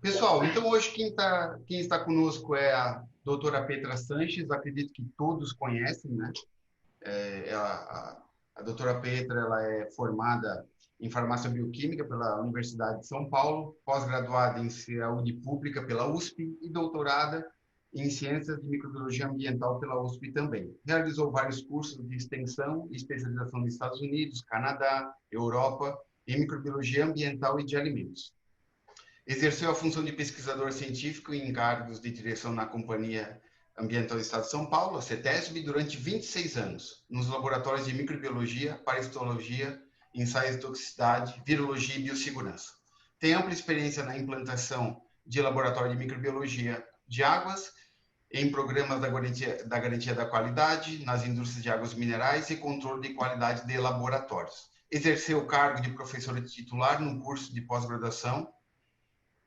Pessoal, então hoje quem está conosco é a doutora Petra Sanches, acredito que todos conhecem, né? A doutora Petra, ela é formada em farmácia bioquímica pela Universidade de São Paulo, pós-graduada em saúde pública pela USP e doutorada em ciências de microbiologia ambiental pela USP também. Realizou vários cursos de extensão e especialização nos Estados Unidos, Canadá, Europa, em microbiologia ambiental e de alimentos. Exerceu a função de pesquisador científico em encargos de direção na Companhia Ambiental do Estado de São Paulo, a CETESB, durante 26 anos, nos laboratórios de microbiologia, parasitologia, ensaios de toxicidade, virologia e biossegurança. Tem ampla experiência na implantação de laboratório de microbiologia de águas, em programas da garantia da qualidade, nas indústrias de águas minerais e controle de qualidade de laboratórios. Exerceu o cargo de professora titular no curso de pós-graduação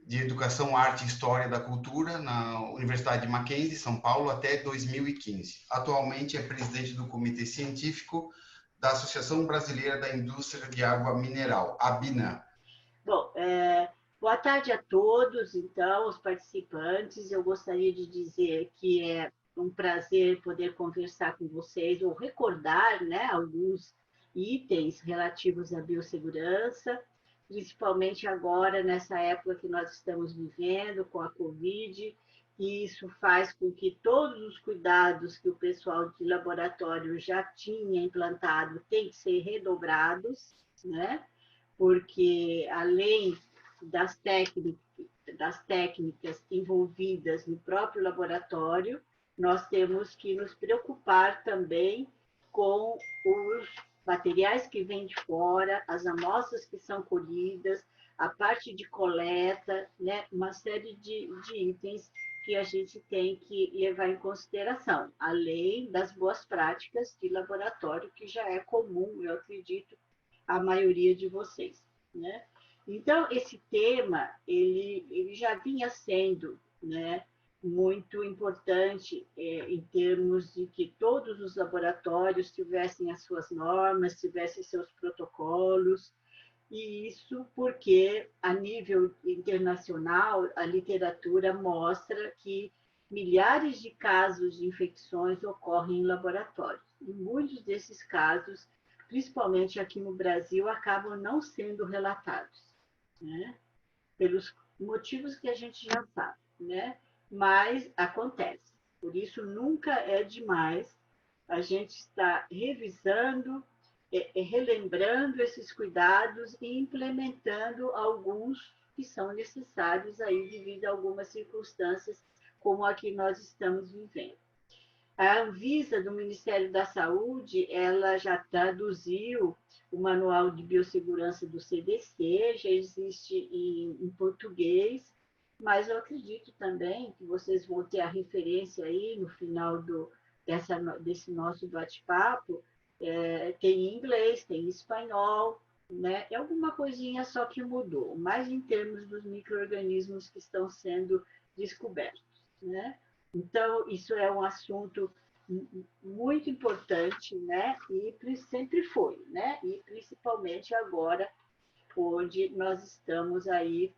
de Educação, Arte e História da Cultura na Universidade de Mackenzie, São Paulo, até 2015. Atualmente é presidente do Comitê Científico da Associação Brasileira da Indústria de Água Mineral, ABINA. Bom, boa tarde a todos, então, os participantes. Eu gostaria de dizer que é um prazer poder conversar com vocês ou recordar, né, alguns itens relativos à biossegurança, principalmente agora, nessa época que nós estamos vivendo com a Covid, e isso faz com que todos os cuidados que o pessoal de laboratório já tinha implantado tenham que ser redobrados, né? Porque além das técnicas envolvidas no próprio laboratório, nós temos que nos preocupar também com os materiais que vêm de fora, as amostras que são colhidas, a parte de coleta, né? Uma série de itens que a gente tem que levar em consideração, além das boas práticas de laboratório, que já é comum, eu acredito, a maioria de vocês, né? Então, esse tema, ele já vinha sendo, né, muito importante em termos de que todos os laboratórios tivessem as suas normas, tivessem seus protocolos, e isso porque, a nível internacional, a literatura mostra que milhares de casos de infecções ocorrem em laboratórios. E muitos desses casos, principalmente aqui no Brasil, acabam não sendo relatados, né? Pelos motivos que a gente já sabe, né? Mas acontece. Por isso, nunca é demais a gente estar revisando, relembrando esses cuidados e implementando alguns que são necessários aí devido a algumas circunstâncias como a que nós estamos vivendo. A Anvisa, do Ministério da Saúde, ela já traduziu o Manual de Biossegurança do CDC, já existe em português, mas eu acredito também que vocês vão ter a referência aí no final desse nosso bate-papo, tem em inglês, tem em espanhol, né? É alguma coisinha só que mudou, mas em termos dos micro-organismos que estão sendo descobertos, né? Então, isso é um assunto muito importante, né? E sempre foi, né? E principalmente agora, onde nós estamos aí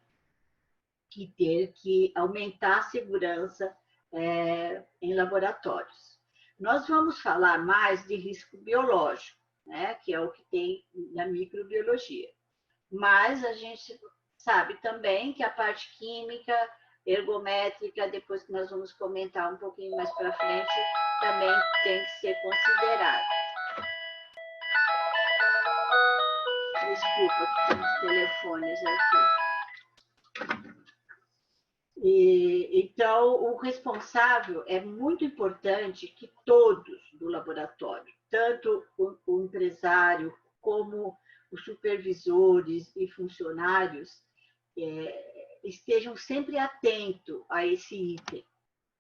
que ter que aumentar a segurança em laboratórios. Nós vamos falar mais de risco biológico, né? Que é o que tem na microbiologia. Mas a gente sabe também que a parte química, ergométrica, depois que nós vamos comentar um pouquinho mais para frente, também tem que ser considerada. Desculpa, tem uns telefones aqui. Então, o responsável é muito importante que todos do laboratório, tanto o empresário como os supervisores e funcionários, estejam sempre atentos a esse item,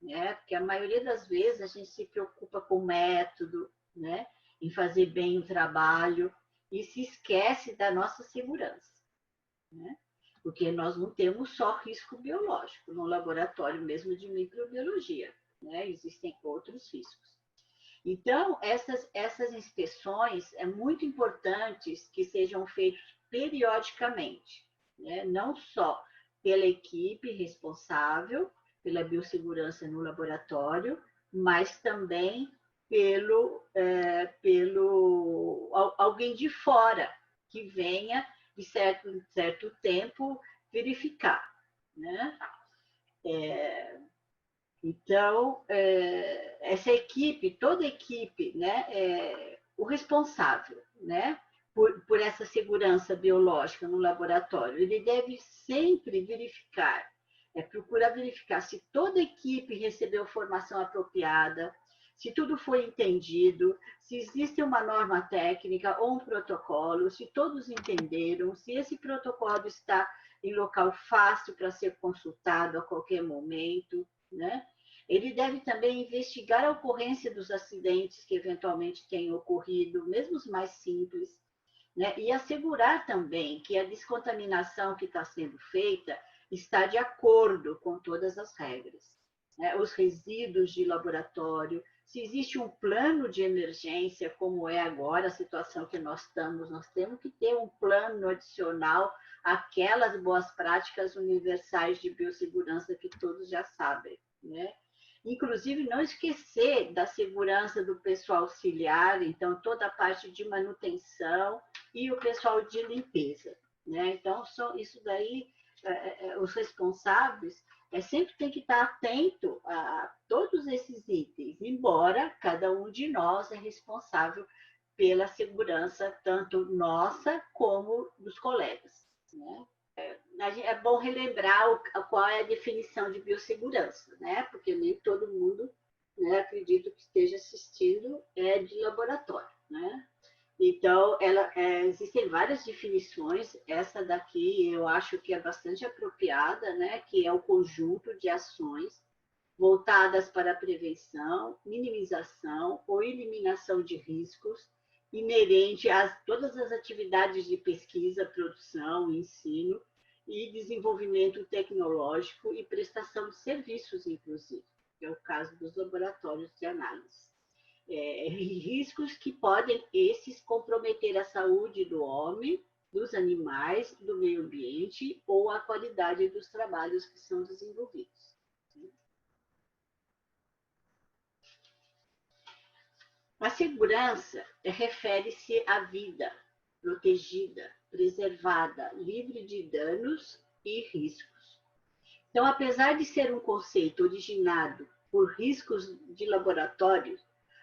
né? Porque a maioria das vezes a gente se preocupa com o método, né? Em fazer bem o trabalho e se esquece da nossa segurança, né? Porque nós não temos só risco biológico no laboratório mesmo de microbiologia, né? Existem outros riscos. Então, essas inspeções é muito importantes que sejam feitas periodicamente, né? Não só pela equipe responsável pela biossegurança no laboratório, mas também pelo alguém de fora que venha de certo tempo verificar, né? Então, essa equipe, toda a equipe, né, o responsável, né, por essa segurança biológica no laboratório, ele deve sempre verificar, procurar verificar se toda a equipe recebeu formação apropriada, se tudo foi entendido, se existe uma norma técnica ou um protocolo, se todos entenderam, se esse protocolo está em local fácil para ser consultado a qualquer momento, né? Ele deve também investigar a ocorrência dos acidentes que eventualmente tenham ocorrido, mesmo os mais simples, né? E assegurar também que a descontaminação que está sendo feita está de acordo com todas as regras, né? Os resíduos de laboratório, se existe um plano de emergência, como é agora a situação que nós estamos, nós temos que ter um plano adicional àquelas boas práticas universais de biossegurança que todos já sabem, né? Inclusive, não esquecer da segurança do pessoal auxiliar, então, toda a parte de manutenção e o pessoal de limpeza, né? Então, isso daí, os responsáveis sempre tem que estar atento a todos esses itens, embora cada um de nós é responsável pela segurança, tanto nossa como dos colegas, né? É bom relembrar qual é a definição de biossegurança, né? Porque nem todo mundo, né, acredito que esteja assistindo, de laboratório, né? Então, existem várias definições, essa daqui eu acho que é bastante apropriada, né? Que é o conjunto de ações voltadas para a prevenção, minimização ou eliminação de riscos inerente a todas as atividades de pesquisa, produção, ensino e desenvolvimento tecnológico e prestação de serviços, inclusive, que é o caso dos laboratórios de análise. Riscos que podem, esses, comprometer a saúde do homem, dos animais, do meio ambiente ou a qualidade dos trabalhos que são desenvolvidos. A segurança refere-se à vida protegida, preservada, livre de danos e riscos. Então, apesar de ser um conceito originado por riscos de laboratório,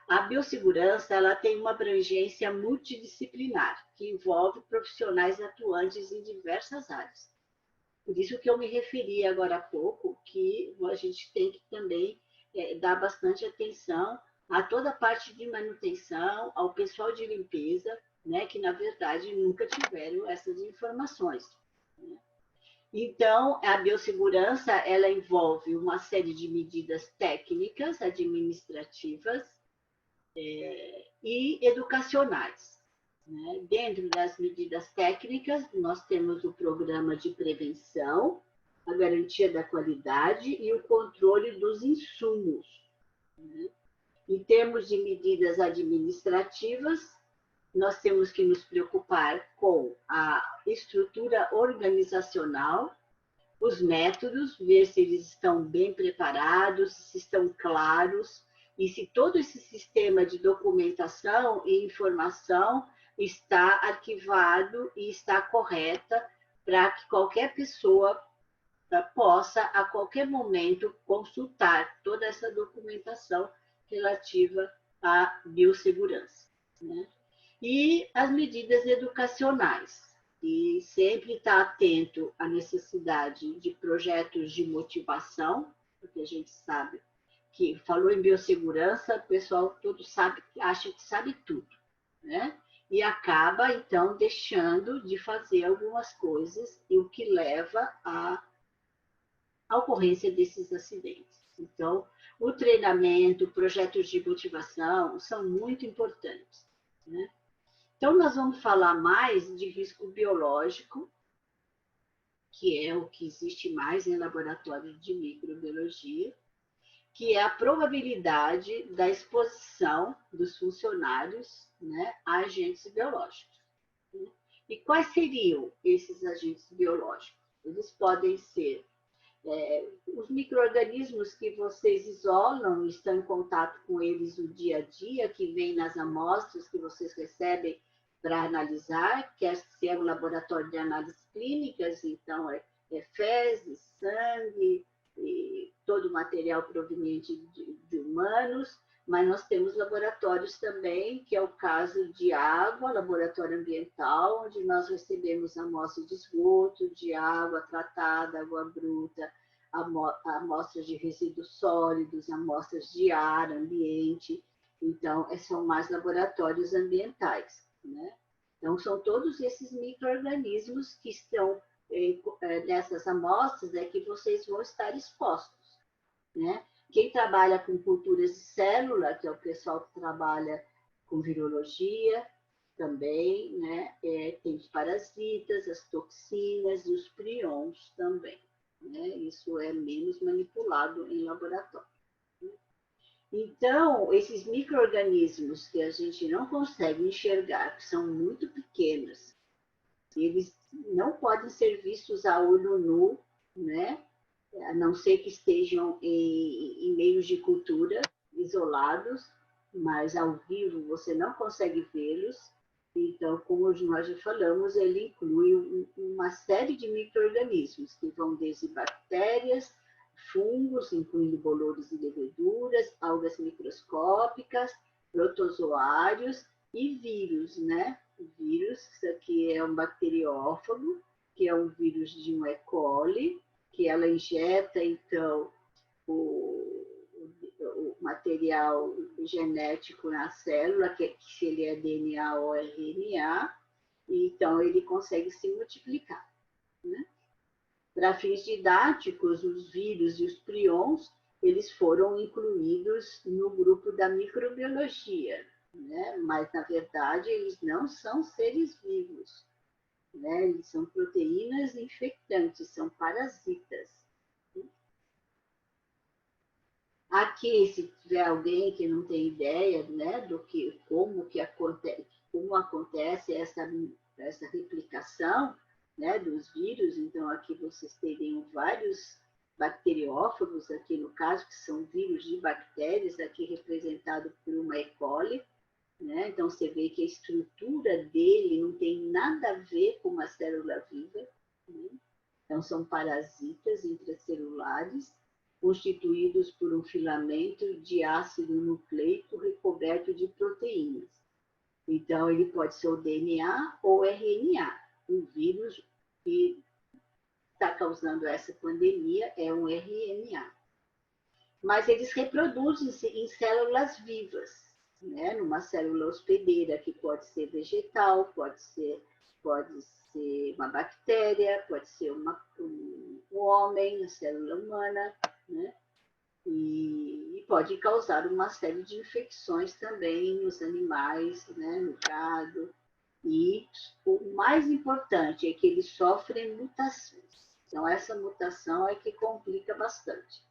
a biossegurança ela tem uma abrangência multidisciplinar, que envolve profissionais atuantes em diversas áreas. Por isso que eu me referi agora há pouco, que a gente tem que também dar bastante atenção a toda a parte de manutenção, ao pessoal de limpeza, né, que na verdade nunca tiveram essas informações, né? Então, a biossegurança ela envolve uma série de medidas técnicas, administrativas e educacionais, né? Dentro das medidas técnicas, nós temos o programa de prevenção, a garantia da qualidade e o controle dos insumos, né? Em termos de medidas administrativas, nós temos que nos preocupar com a estrutura organizacional, os métodos, ver se eles estão bem preparados, se estão claros, e se todo esse sistema de documentação e informação está arquivado e está correta para que qualquer pessoa possa, a qualquer momento, consultar toda essa documentação relativa à biossegurança, né? E as medidas educacionais, e sempre estar atento à necessidade de projetos de motivação, porque a gente sabe que falou em biossegurança, o pessoal todo sabe, acha que sabe tudo, né? E acaba, então, deixando de fazer algumas coisas, e o que leva à ocorrência desses acidentes. Então, o treinamento, projetos de motivação são muito importantes, né? Então, nós vamos falar mais de risco biológico, que é o que existe mais em laboratórios de microbiologia, que é a probabilidade da exposição dos funcionários, né, a agentes biológicos. E quais seriam esses agentes biológicos? Eles podem ser os micro-organismos que vocês isolam e estão em contato com eles no dia a dia, que vem nas amostras que vocês recebem para analisar, quer ser um laboratório de análises clínicas, então fezes, sangue, e todo o material proveniente de humanos, mas nós temos laboratórios também, que é o caso de água, laboratório ambiental, onde nós recebemos amostras de esgoto, de água tratada, água bruta, amostras de resíduos sólidos, amostras de ar, ambiente. Então, são mais laboratórios ambientais, né? Então, são todos esses micro-organismos que estão nessas amostras que vocês vão estar expostos, né? Quem trabalha com culturas de célula, que é o pessoal que trabalha com virologia também, né? Tem os parasitas, as toxinas e os prions também, né? Isso é menos manipulado em laboratório. Então, esses micro-organismos que a gente não consegue enxergar, que são muito pequenos, eles não podem ser vistos a olho nu, né? A não ser que estejam em meios de cultura isolados, mas ao vivo você não consegue vê-los. Então, como nós já falamos, ele inclui uma série de micro-organismos, que vão desde bactérias, fungos, incluindo bolores e leveduras, algas microscópicas, protozoários e vírus, né? O vírus, isso aqui é um bacteriófago, que é um vírus de um E. coli, que ela injeta, então, o material genético na célula, que se ele é DNA ou RNA, então ele consegue se multiplicar, né? Para fins didáticos, os vírus e os prions, eles foram incluídos no grupo da microbiologia, né? Mas, na verdade, eles não são seres vivos, né? Eles são proteínas infectantes, são parasitas. Aqui, se tiver alguém que não tem ideia, né, como acontece essa replicação, né, dos vírus, então aqui vocês teriam vários bacteriófagos, aqui no caso, que são vírus de bactérias, aqui representado por uma E. coli, né? Então você vê que a estrutura dele não tem nada a ver com uma célula viva, né? Então são parasitas intracelulares, constituídos por um filamento de ácido nucleico recoberto de proteínas. Então, ele pode ser o DNA ou RNA. O vírus que está causando essa pandemia é um RNA. Mas eles reproduzem-se em células vivas, né? Numa célula hospedeira, que pode ser vegetal, pode ser uma bactéria, pode ser um homem, a célula humana, né? E pode causar uma série de infecções também nos animais, né? No gado. E o mais importante é que eles sofrem mutações. Então, essa mutação é que complica bastante.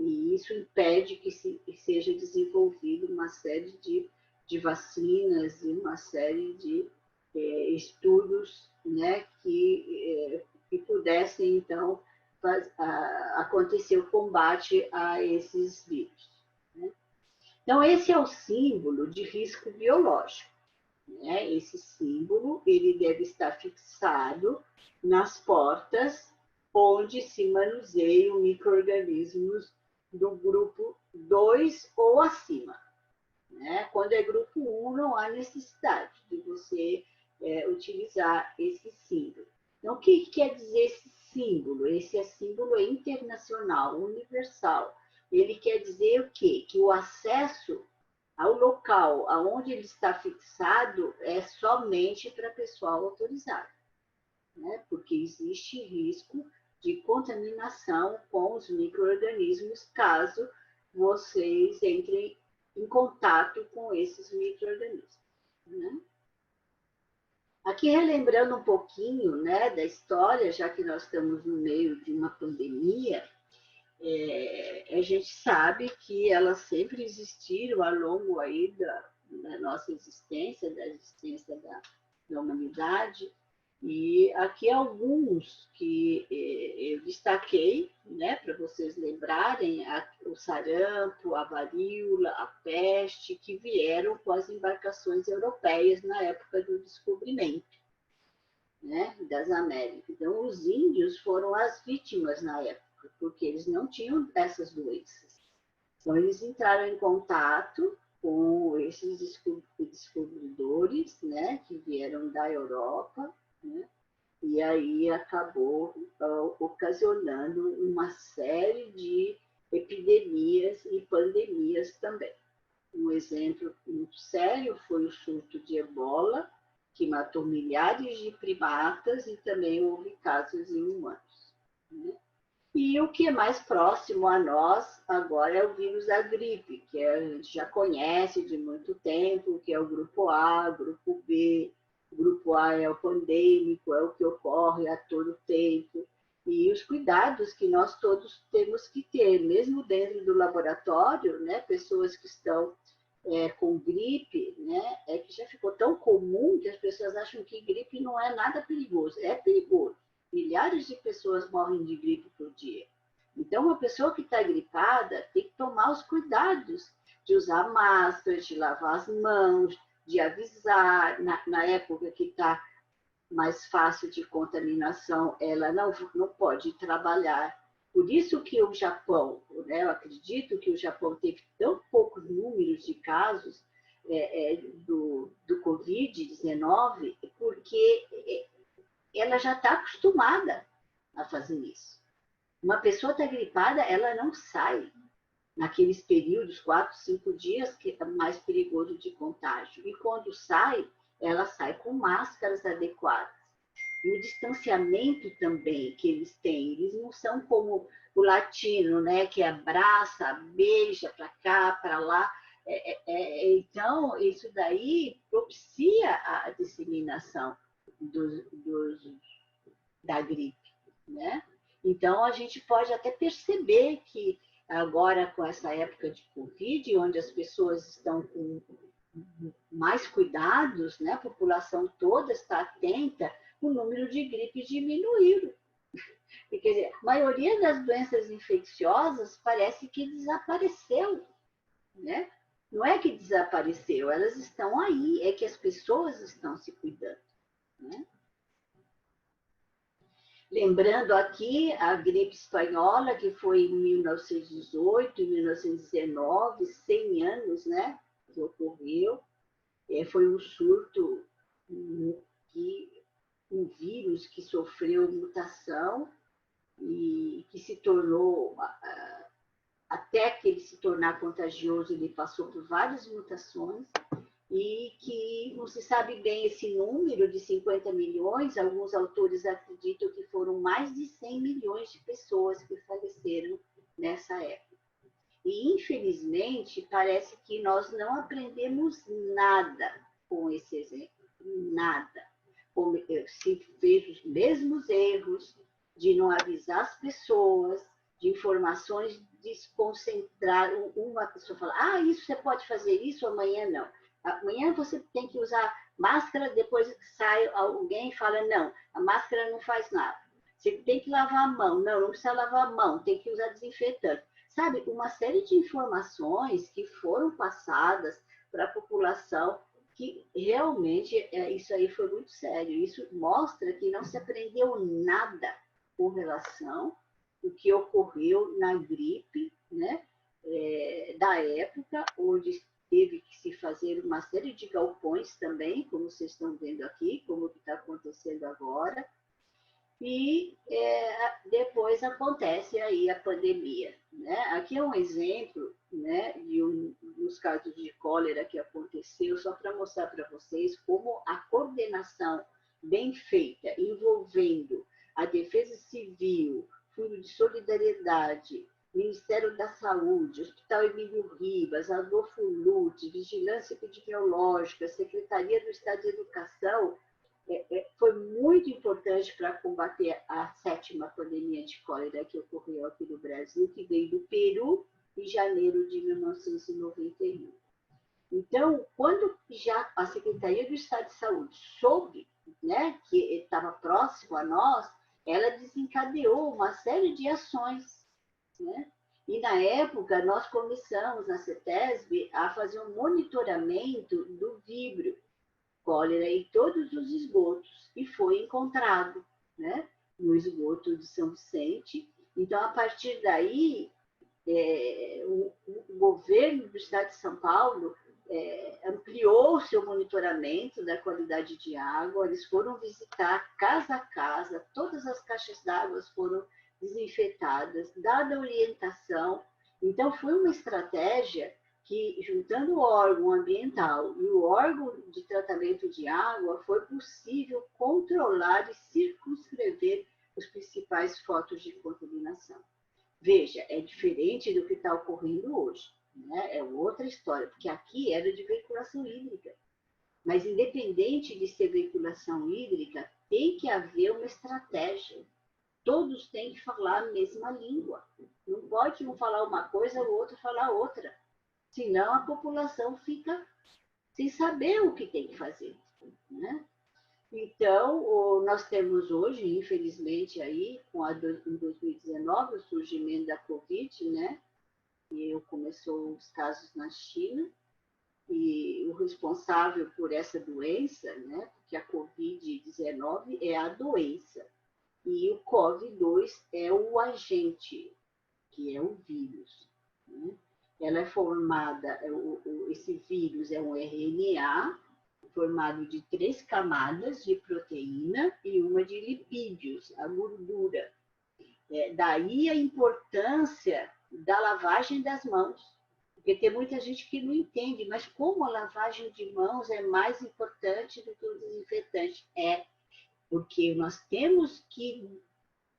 E isso impede que seja desenvolvido uma série de vacinas e uma série de estudos, né, que pudessem, então, acontecer o combate a esses vírus, né? Então, esse é o símbolo de risco biológico, né? Esse símbolo ele deve estar fixado nas portas onde se manuseiam micro-organismos do grupo 2 ou acima, né? Quando é grupo 1, não há necessidade de você utilizar esse símbolo. Então, o que quer dizer esse símbolo? Esse símbolo é internacional, universal. Ele quer dizer o quê? Que o acesso ao local aonde ele está fixado é somente para pessoal autorizado, né? Porque existe risco de contaminação com os micro-organismos caso vocês entrem em contato com esses micro-organismos, né? Aqui, relembrando um pouquinho, né, da história, já que nós estamos no meio de uma pandemia, a gente sabe que elas sempre existiram ao longo aí da nossa existência, da existência da humanidade, E aqui alguns que eu destaquei, né, para vocês lembrarem, o sarampo, a varíola, a peste, que vieram com as embarcações europeias na época do descobrimento, né, das Américas. Então, os índios foram as vítimas na época, porque eles não tinham essas doenças. Então, eles entraram em contato com esses descobridores, né, que vieram da Europa, né, e aí acabou ocasionando uma série de epidemias e pandemias também. Um exemplo muito sério foi o surto de ebola, que matou milhares de primatas e também houve casos em humanos, né? E o que é mais próximo a nós agora é o vírus da gripe, que a gente já conhece de muito tempo, que é o grupo A, grupo B. O grupo A é o pandêmico, é o que ocorre a todo tempo. E os cuidados que nós todos temos que ter, mesmo dentro do laboratório, né? Pessoas que estão com gripe, né? É que já ficou tão comum que as pessoas acham que gripe não é nada perigoso. É perigoso. Milhares de pessoas morrem de gripe por dia. Então, uma pessoa que está gripada tem que tomar os cuidados de usar máscara, de lavar as mãos, de avisar. Na época que está mais fácil de contaminação, ela não pode trabalhar. Por isso que o Japão, né, eu acredito que o Japão teve tão poucos números de casos do Covid-19, porque ela já está acostumada a fazer isso. Uma pessoa está gripada, ela não sai naqueles períodos, 4, 5 dias, que é mais perigoso de contágio. E quando sai, ela sai com máscaras adequadas. E o distanciamento também que eles têm, eles não são como o latino, né, que abraça, beija para cá, para lá. Então, isso daí propicia a disseminação da gripe, né? Então, a gente pode até perceber que agora, com essa época de Covid, onde as pessoas estão com mais cuidados, né? A população toda está atenta, o número de gripe diminuiu. Quer dizer, a maioria das doenças infecciosas parece que desapareceu, né? Não é que desapareceu, elas estão aí, é que as pessoas estão se cuidando, né? Lembrando aqui a gripe espanhola, que foi em 1918, em 1919, 100 anos, né, que ocorreu. Foi um surto, um vírus que sofreu mutação e que se tornou, até que ele se tornar contagioso, ele passou por várias mutações, e que não se sabe bem esse número de 50 milhões, alguns autores acreditam que foram mais de 100 milhões de pessoas que faleceram nessa época. E, infelizmente, parece que nós não aprendemos nada com esse exemplo, nada. Se fez os mesmos erros de não avisar as pessoas, de informações desconcentradas. Uma pessoa fala, isso você pode fazer isso, amanhã não. Amanhã você tem que usar máscara, depois sai alguém e fala, não, a máscara não faz nada. Você tem que lavar a mão. Não precisa lavar a mão, tem que usar desinfetante. Sabe, uma série de informações que foram passadas para a população, que realmente isso aí foi muito sério. Isso mostra que não se aprendeu nada com relação ao que ocorreu na gripe, né, da época, onde teve que se fazer uma série de galpões também, como vocês estão vendo aqui, como está acontecendo agora. E depois acontece aí a pandemia, né? Aqui é um exemplo, né, de dos casos de cólera que aconteceu, só para mostrar para vocês como a coordenação bem feita, envolvendo a Defesa Civil, Fundo de Solidariedade, Ministério da Saúde, Hospital Emílio Ribas, Adolfo Lutz, Vigilância Epidemiológica, Secretaria do Estado de Educação, foi muito importante para combater a 7ª pandemia de cólera que ocorreu aqui no Brasil, que veio do Peru em janeiro de 1991. Então, quando já a Secretaria do Estado de Saúde soube né, que estava próximo a nós, ela desencadeou uma série de ações, né? E, na época, nós começamos, na CETESB, a fazer um monitoramento do víbrio, cólera em todos os esgotos, e foi encontrado, né, no esgoto de São Vicente. Então, a partir daí, o governo do estado de São Paulo ampliou o seu monitoramento da qualidade de água, eles foram visitar casa a casa, todas as caixas d'água foram desinfetadas, dada orientação. Então, foi uma estratégia que, juntando o órgão ambiental e o órgão de tratamento de água, foi possível controlar e circunscrever os principais focos de contaminação. Veja, é diferente do que está ocorrendo hoje, né? É outra história, porque aqui era de veiculação hídrica. Mas, independente de ser veiculação hídrica, tem que haver uma estratégia. Todos têm que falar a mesma língua. Não pode um falar uma coisa, o outro falar outra. Senão a população fica sem saber o que tem que fazer, né? Então, nós temos hoje, infelizmente, aí, em 2019, o surgimento da Covid, né? E começou os casos na China, e o responsável por essa doença, né? Porque a Covid-19 é a doença, e o COVID-2 é o agente, que é o vírus, né? Ela é formada, esse vírus é um RNA, formado de 3 camadas de proteína e uma de lipídios, a gordura. Daí a importância da lavagem das mãos, porque tem muita gente que não entende, mas como a lavagem de mãos é mais importante do que o desinfetante? Porque nós temos que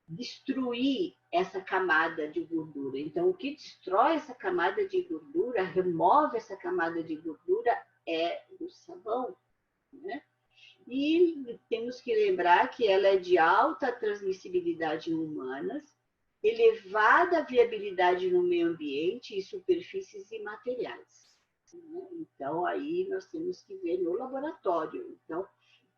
destruir essa camada de gordura. Então, o que destrói essa camada de gordura, remove essa camada de gordura, é o sabão, né? E temos que lembrar que ela é de alta transmissibilidade em humanas, elevada viabilidade no meio ambiente e superfícies e materiais. Então, aí nós temos que ver no laboratório. Então,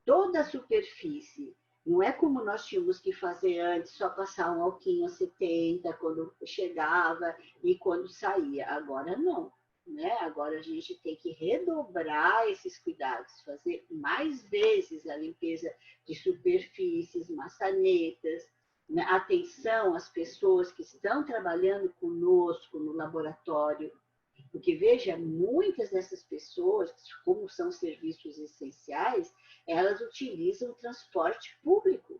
toda a superfície, não é como nós tínhamos que fazer antes, só passar um alquinho 70 quando chegava e quando saía. Agora não. Né? Agora a gente tem que redobrar esses cuidados, fazer mais vezes a limpeza de superfícies, maçanetas, né? Atenção às pessoas que estão trabalhando conosco no laboratório, porque, veja, muitas dessas pessoas, como são serviços essenciais, elas utilizam transporte público,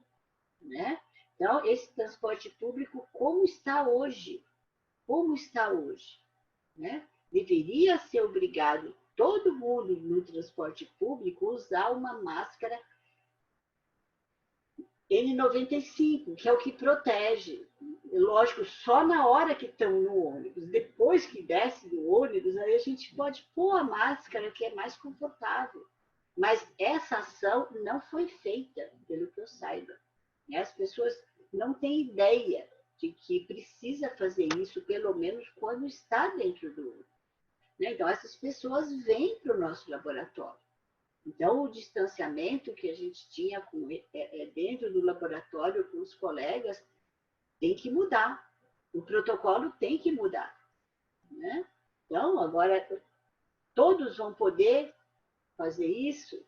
né? Então, esse transporte público, como está hoje? Como está hoje, né? Deveria ser obrigado todo mundo no transporte público usar uma máscara N95, que é o que protege. Lógico, só na hora que estão no ônibus. Depois que desce do ônibus, aí a gente pode pôr a máscara, que é mais confortável. Mas essa ação não foi feita, pelo que eu saiba. As pessoas não têm ideia de que precisa fazer isso, pelo menos quando está dentro do ônibus. Então, essas pessoas vêm para o nosso laboratório. Então, o distanciamento que a gente tinha dentro do laboratório com os colegas tem que mudar. O protocolo tem que mudar, né? Então, agora, todos vão poder fazer isso?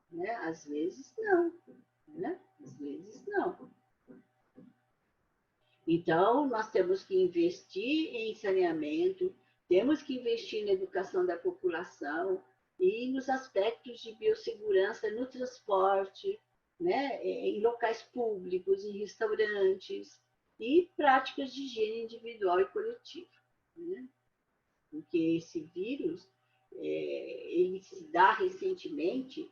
Né? Às vezes, não. Né? Às vezes, não. Então, nós temos que investir em saneamento, temos que investir na educação da população e nos aspectos de biossegurança no transporte, né? Em locais públicos, em restaurantes, e práticas de higiene individual e coletiva. Né? Porque esse vírus, ele se dá recentemente,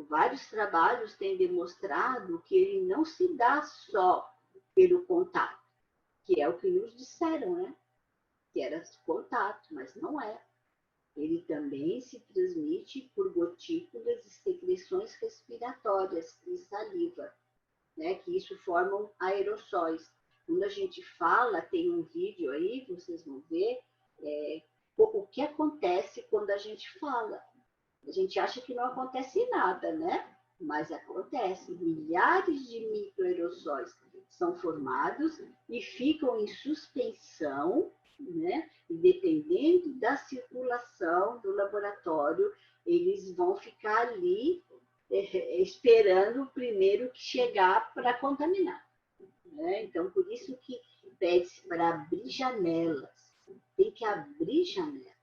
vários trabalhos têm demonstrado que ele não se dá só pelo contato, que é o que nos disseram, né? Que era contato, mas não é. Ele também se transmite por gotículas e secreções respiratórias e saliva, né? Que isso formam aerossóis. Quando a gente fala, tem um vídeo aí, vocês vão ver, o que acontece quando a gente fala. A gente acha que não acontece nada, né? Mas acontece. Milhares de microaerossóis são formados e ficam em suspensão, né? E dependendo da circulação do laboratório, eles vão ficar ali esperando o primeiro que chegar para contaminar. Né? Então, por isso que pede-se para abrir janelas. Tem que abrir janelas.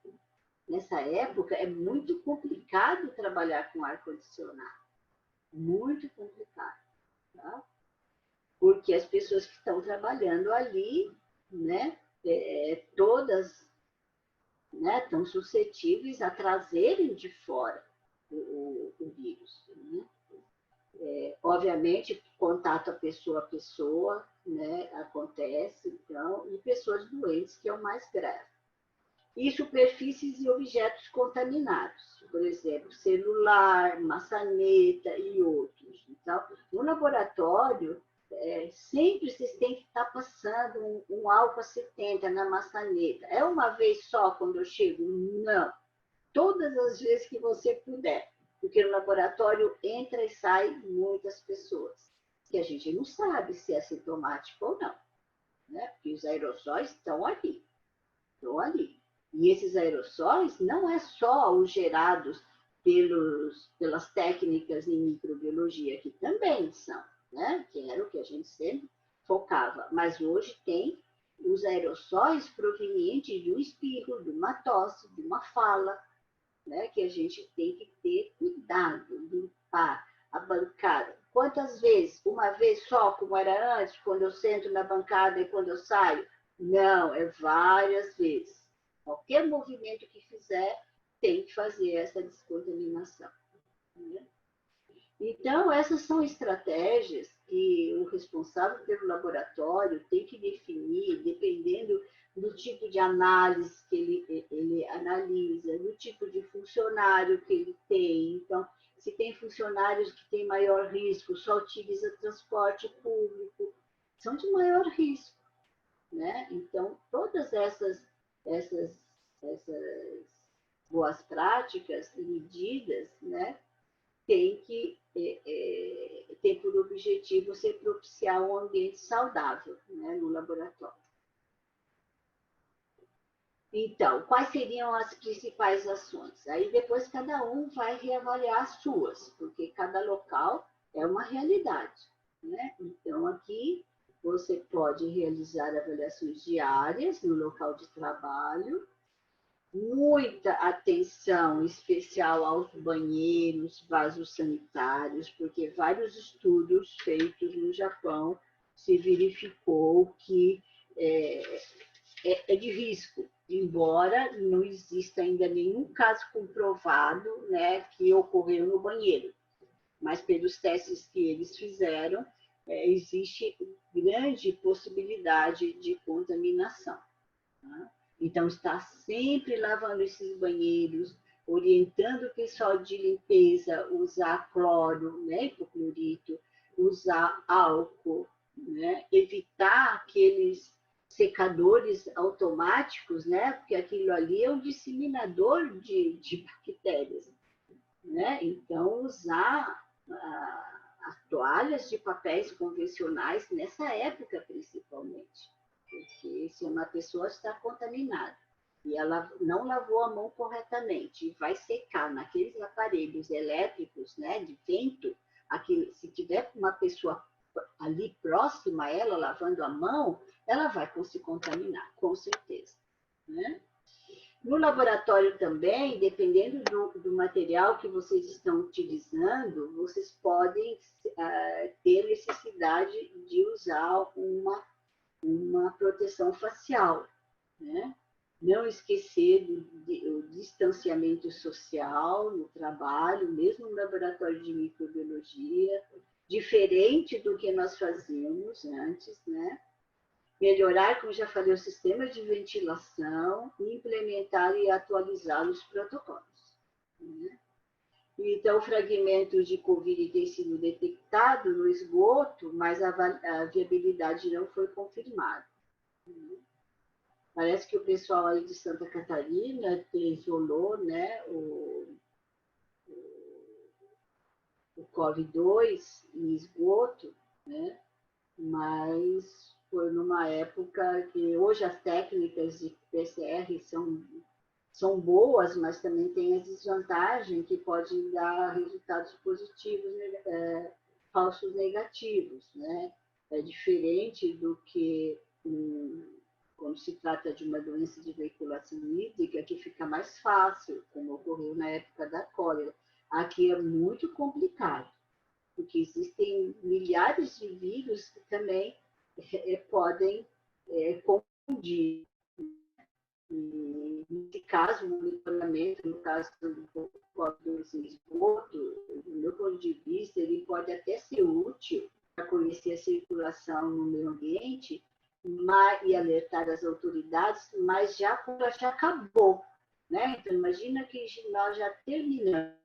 Nessa época, é muito complicado trabalhar com ar-condicionado. Muito complicado. Tá? Porque as pessoas que estão trabalhando ali, né, todas, né, estão suscetíveis a trazerem de fora o vírus. Né? Obviamente, contato a pessoa, né, acontece, então, e pessoas doentes, que é o mais grave. E superfícies e objetos contaminados, por exemplo, celular, maçaneta e outros. Então, no laboratório, sempre vocês têm que estar passando um álcool 70 na maçaneta. É uma vez só quando eu chego? Não. Todas as vezes que você puder. Porque no laboratório entra e sai muitas pessoas, que a gente não sabe se é sintomático ou não. Né? Porque os aerossóis estão ali. Estão ali. E esses aerossóis não é só os gerados pelas técnicas em microbiologia, que também são, né? Que era o que a gente sempre focava. Mas hoje tem os aerossóis provenientes de um espirro, de uma tosse, de uma fala, né? Que a gente tem que ter cuidado, limpar a bancada. Quantas vezes? Uma vez só, como era antes, quando eu sento na bancada e quando eu saio? Não, é várias vezes. Qualquer movimento que fizer, tem que fazer essa descontaminação. Né? Então, essas são estratégias que o responsável pelo laboratório tem que definir, dependendo do tipo de análise que ele analisa, do tipo de funcionário que ele tem. Então, se tem funcionários que têm maior risco, só utiliza transporte público, são de maior risco. Né? Então, todas essas boas práticas e medidas, né, tem que ter por objetivo ser propiciar um ambiente saudável, né, no laboratório. Então, quais seriam as principais ações? Aí depois cada um vai reavaliar as suas, porque cada local é uma realidade. Né? Então, aqui você pode realizar avaliações diárias no local de trabalho, muita atenção especial aos banheiros, vasos sanitários, porque vários estudos feitos no Japão se verificou que é de risco, embora não exista ainda nenhum caso comprovado, né, que ocorreu no banheiro. Mas pelos testes que eles fizeram, existe grande possibilidade de contaminação. Tá? Então, está sempre lavando esses banheiros, orientando o pessoal de limpeza, usar cloro, né, hipoclorito, usar álcool, né, evitar aqueles secadores automáticos, né, porque aquilo ali é um disseminador de bactérias. Né? Então, usar as toalhas de papéis convencionais nessa época, principalmente. Porque se uma pessoa está contaminada e ela não lavou a mão corretamente e vai secar naqueles aparelhos elétricos, né, de vento, se tiver uma pessoa ali próxima a ela lavando a mão, ela vai se contaminar, com certeza. Né? No laboratório também, dependendo do material que vocês estão utilizando, vocês podem ter necessidade de usar uma proteção facial. Né? Não esquecer do distanciamento social no trabalho, mesmo no laboratório de microbiologia, diferente do que nós fazíamos antes, né? Melhorar, como já falei, o sistema de ventilação e implementar e atualizar os protocolos. Né? Então, fragmentos de Covid têm sido detectados no esgoto, mas a viabilidade não foi confirmada. Parece que o pessoal aí de Santa Catarina isolou, né, o COV-2 em esgoto, né? Mas foi numa época que hoje as técnicas de PCR são boas, mas também tem a desvantagem que pode dar resultados positivos, falsos negativos, né? É diferente do que quando se trata de uma doença de veiculação hídrica, que fica mais fácil, como ocorreu na época da cólera. Aqui é muito complicado, porque existem milhares de vírus que também podem confundir. E, nesse caso, o monitoramento, no caso do esgoto, do meu ponto de vista, ele pode até ser útil para conhecer a circulação no meio ambiente e alertar as autoridades, mas já acabou. Né? Então, imagina que nós já terminamos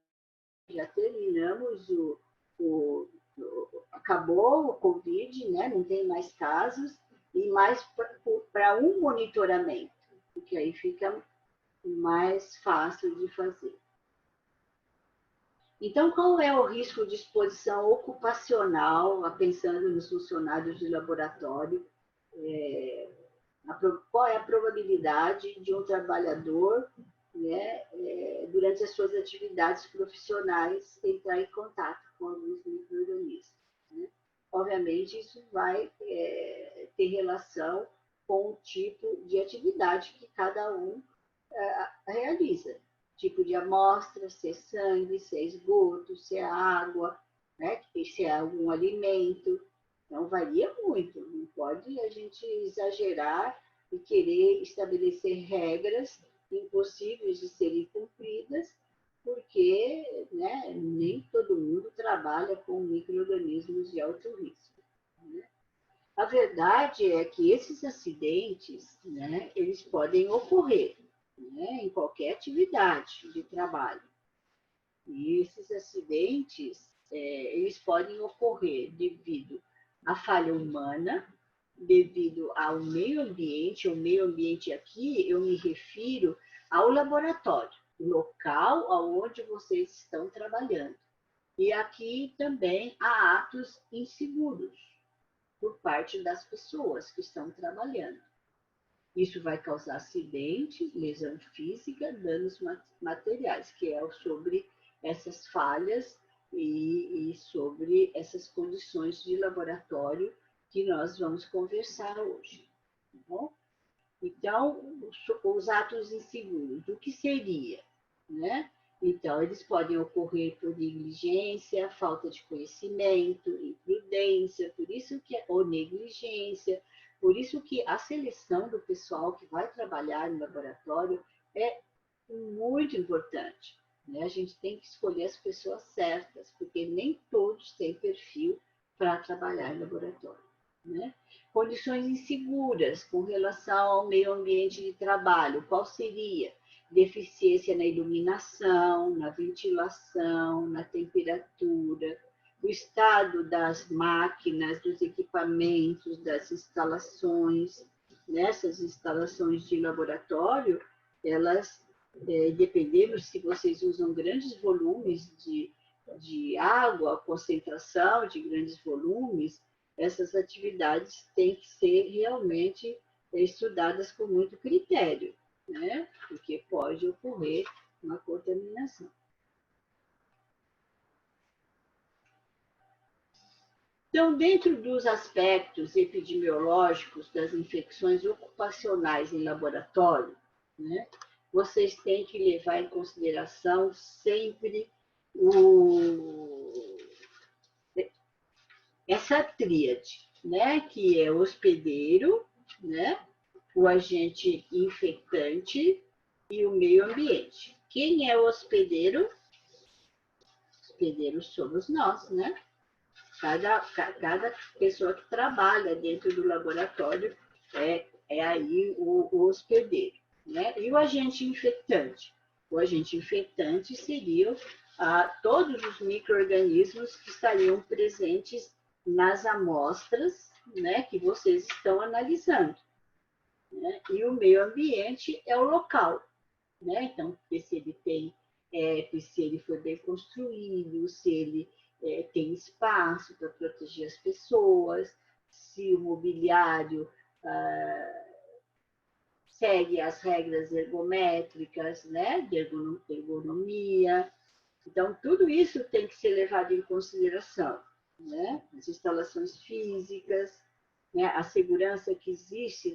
acabou o Covid, né? Não tem mais casos, e mais para um monitoramento, porque aí fica mais fácil de fazer. Então, qual é o risco de exposição ocupacional, pensando nos funcionários de laboratório? Qual é a probabilidade de um trabalhador, né, durante as suas atividades profissionais, entrar em contato com alguns micro-organismos? Né? Obviamente, isso vai ter relação com o tipo de atividade que cada um realiza. Tipo de amostra, se é sangue, se é esgoto, se é água, né, se é algum alimento. Então, varia muito. Não pode a gente exagerar e querer estabelecer regras impossíveis de serem cumpridas, porque, né, nem todo mundo trabalha com micro-organismos de alto risco. Né? A verdade é que esses acidentes, né, eles podem ocorrer, né, em qualquer atividade de trabalho. E esses acidentes, eles podem ocorrer devido à falha humana, devido ao meio ambiente. O meio ambiente aqui, eu me refiro ao laboratório, o local onde vocês estão trabalhando. E aqui também há atos inseguros por parte das pessoas que estão trabalhando. Isso vai causar acidentes, lesão física, danos materiais, que é sobre essas falhas e sobre essas condições de laboratório que nós vamos conversar hoje. Tá bom? Então, os atos inseguros, o que seria? Né? Então, eles podem ocorrer por negligência, falta de conhecimento, imprudência, por isso que ou negligência, por isso que a seleção do pessoal que vai trabalhar no laboratório é muito importante. Né? A gente tem que escolher as pessoas certas, porque nem todos têm perfil para trabalhar em laboratório. Né? Condições inseguras com relação ao meio ambiente de trabalho, qual seria? Deficiência na iluminação, na ventilação, na temperatura, o estado das máquinas, dos equipamentos, das instalações. Nessas instalações de laboratório, elas, dependendo se vocês usam grandes volumes de água, concentração de grandes volumes, essas atividades têm que ser realmente estudadas com muito critério, né? Porque pode ocorrer uma contaminação. Então, dentro dos aspectos epidemiológicos das infecções ocupacionais em laboratório, né, vocês têm que levar em consideração sempre essa tríade, né, que é o hospedeiro, né, o agente infectante e o meio ambiente. Quem é o hospedeiro? Hospedeiros somos nós, né? Cada pessoa que trabalha dentro do laboratório é aí o hospedeiro. Né? E o agente infectante? O agente infectante seriam todos os micro-organismos que estariam presentes nas amostras, né, que vocês estão analisando. Né? E o meio ambiente é o local. Né? Então, se ele tem, se ele foi bem construído, se ele tem espaço para proteger as pessoas, se o mobiliário segue as regras ergométricas, né, de ergonomia. Então, tudo isso tem que ser levado em consideração, né? As instalações físicas, né? A segurança que existe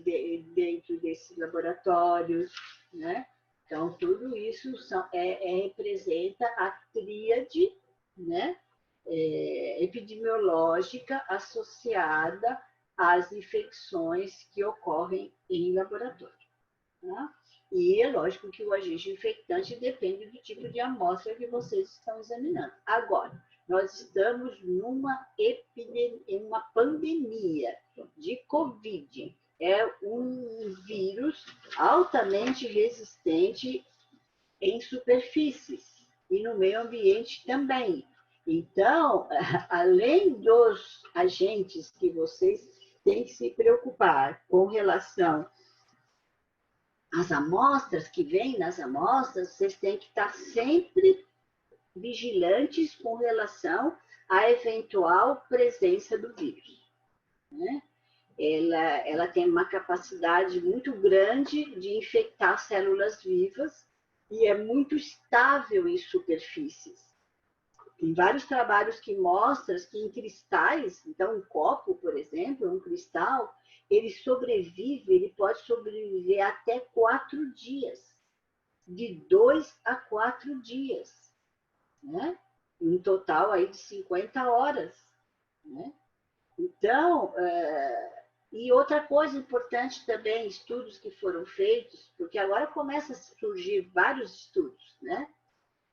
dentro desses laboratórios, né? Então, tudo isso representa a tríade, né? Epidemiológica associada às infecções que ocorrem em laboratório. Tá? E é lógico que o agente infectante depende do tipo de amostra que vocês estão examinando. Agora, nós estamos numa uma pandemia de Covid. É um vírus altamente resistente em superfícies e no meio ambiente também. Então, além dos agentes que vocês têm que se preocupar com relação as amostras que vêm nas amostras, vocês têm que estar sempre vigilantes com relação à eventual presença do vírus. Né? Ela tem uma capacidade muito grande de infectar células vivas e é muito estável em superfícies. Tem vários trabalhos que mostram que em cristais, então um copo, por exemplo, um cristal, ele pode sobreviver até 4 dias, de 2 a 4 dias, né? Um total aí de 50 horas, né? Então, e outra coisa importante também, estudos que foram feitos, porque agora começa a surgir vários estudos, né?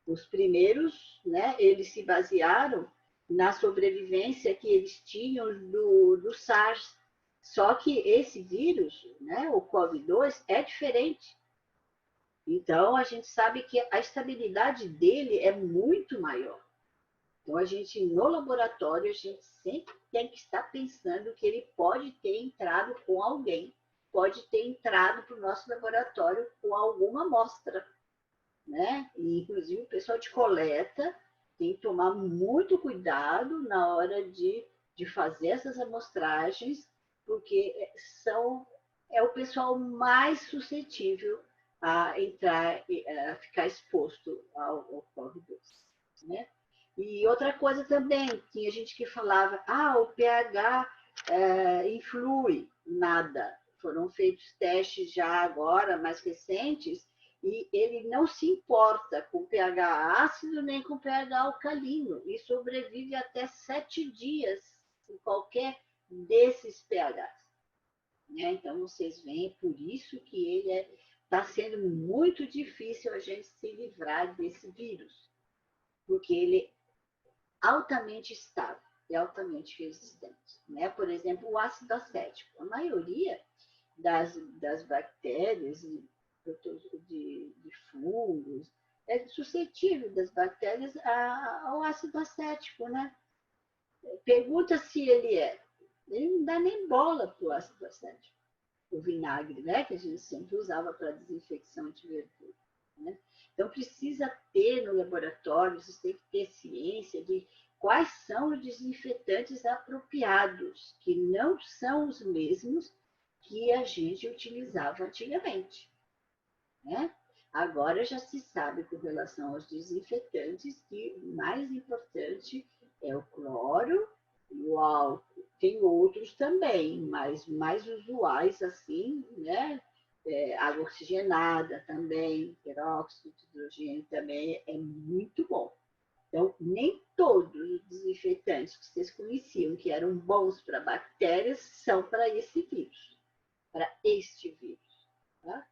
Os primeiros, né, eles se basearam na sobrevivência que eles tinham do SARS. Só que esse vírus, né, o COVID-2, é diferente. Então, a gente sabe que a estabilidade dele é muito maior. Então, a gente, no laboratório, a gente sempre tem que estar pensando que ele pode ter entrado com alguém, pode ter entrado para o nosso laboratório com alguma amostra. Né? E, inclusive, o pessoal de coleta tem que tomar muito cuidado na hora de fazer essas amostragens, porque é o pessoal mais suscetível a entrar, a ficar exposto ao COVID-2. Né? E outra coisa também, tinha gente que falava, o pH influi. Nada. Foram feitos testes já agora, mais recentes, e ele não se importa com pH ácido nem com pH alcalino e sobrevive até 7 dias em qualquer desses pHs. Então, vocês veem, por isso que ele está sendo muito difícil a gente se livrar desse vírus, porque ele é altamente estável e altamente resistente. Né? Por exemplo, o ácido acético. A maioria das bactérias de fungos, é suscetível das bactérias ao ácido acético, né? Pergunta se ele é. Ele não dá nem bola para o ácido acético. O vinagre, né? Que a gente sempre usava para desinfecção de verdura. Né? Então, precisa ter no laboratório, vocês têm que ter ciência de quais são os desinfetantes apropriados, que não são os mesmos que a gente utilizava antigamente. Né? Agora já se sabe com relação aos desinfetantes que o mais importante é o cloro e o álcool. Tem outros também, mas mais usuais assim, né? Água oxigenada também, peróxido de hidrogênio também é muito bom. Então, nem todos os desinfetantes que vocês conheciam que eram bons para bactérias são para esse vírus, para este vírus. Tá?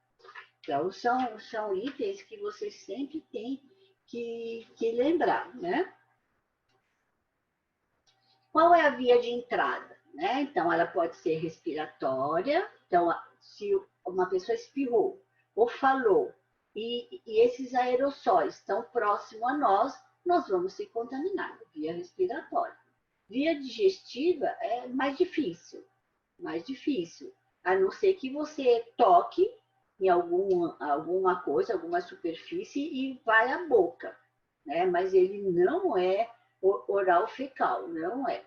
Então, são itens que vocês sempre têm que lembrar, né? Qual é a via de entrada? Né? Então, ela pode ser respiratória. Então, se uma pessoa espirrou ou falou e esses aerossóis estão próximos a nós vamos se contaminar, via respiratória. Via digestiva é mais difícil, a não ser que você toque em alguma coisa, alguma superfície e vai à boca, né? Mas ele não é oral fecal, não é.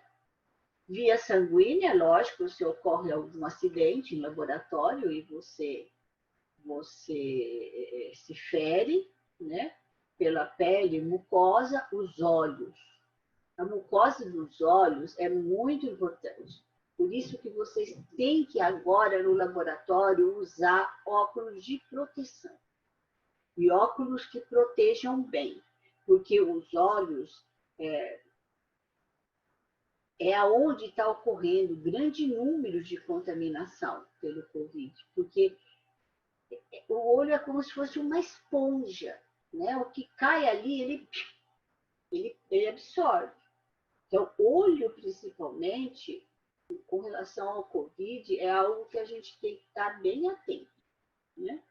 Via sanguínea, lógico, se ocorre algum acidente em laboratório e você se fere, né? Pela pele, mucosa, os olhos. A mucosa dos olhos é muito importante. Por isso que vocês têm que agora no laboratório usar óculos de proteção. E óculos que protejam bem, porque os olhos é aonde está ocorrendo grande número de contaminação pelo Covid, porque o olho é como se fosse uma esponja, né? O que cai ali, ele absorve. Então, olho, principalmente, com relação ao Covid, é algo que a gente tem que estar bem atento, né?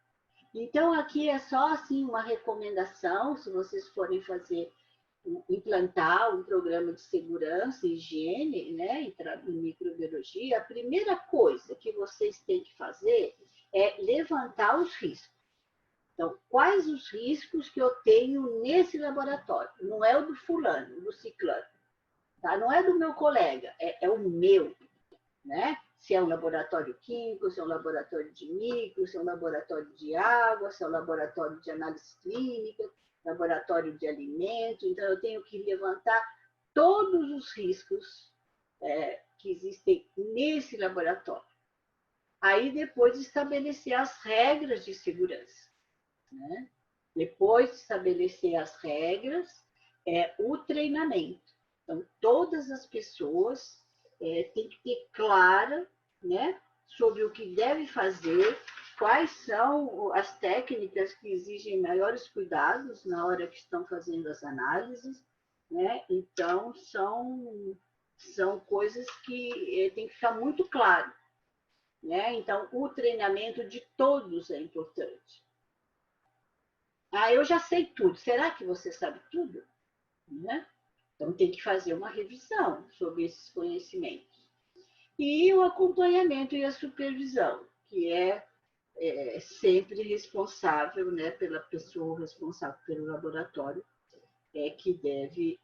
Então, aqui é só assim uma recomendação, se vocês forem implantar um programa de segurança e higiene, né, em microbiologia, a primeira coisa que vocês têm que fazer é levantar os riscos. Então, quais os riscos que eu tenho nesse laboratório? Não é o do fulano, do ciclano, tá? Não é do meu colega, é o meu, né? Se é um laboratório químico, se é um laboratório de micro, se é um laboratório de água, se é um laboratório de análise clínica, laboratório de alimento. Então, eu tenho que levantar todos os riscos que existem nesse laboratório. Aí, depois, estabelecer as regras de segurança, né? Depois de estabelecer as regras, o treinamento. Então, todas as pessoas têm que ter clara, né, sobre o que deve fazer, quais são as técnicas que exigem maiores cuidados na hora que estão fazendo as análises, né? Então, são coisas que tem que ficar muito claro, né? Então, o treinamento de todos é importante. Ah, eu já sei tudo. Será que você sabe tudo? Né? Então, tem que fazer uma revisão sobre esses conhecimentos. E o acompanhamento e a supervisão, que é sempre responsável, né, pela pessoa responsável pelo laboratório, que deve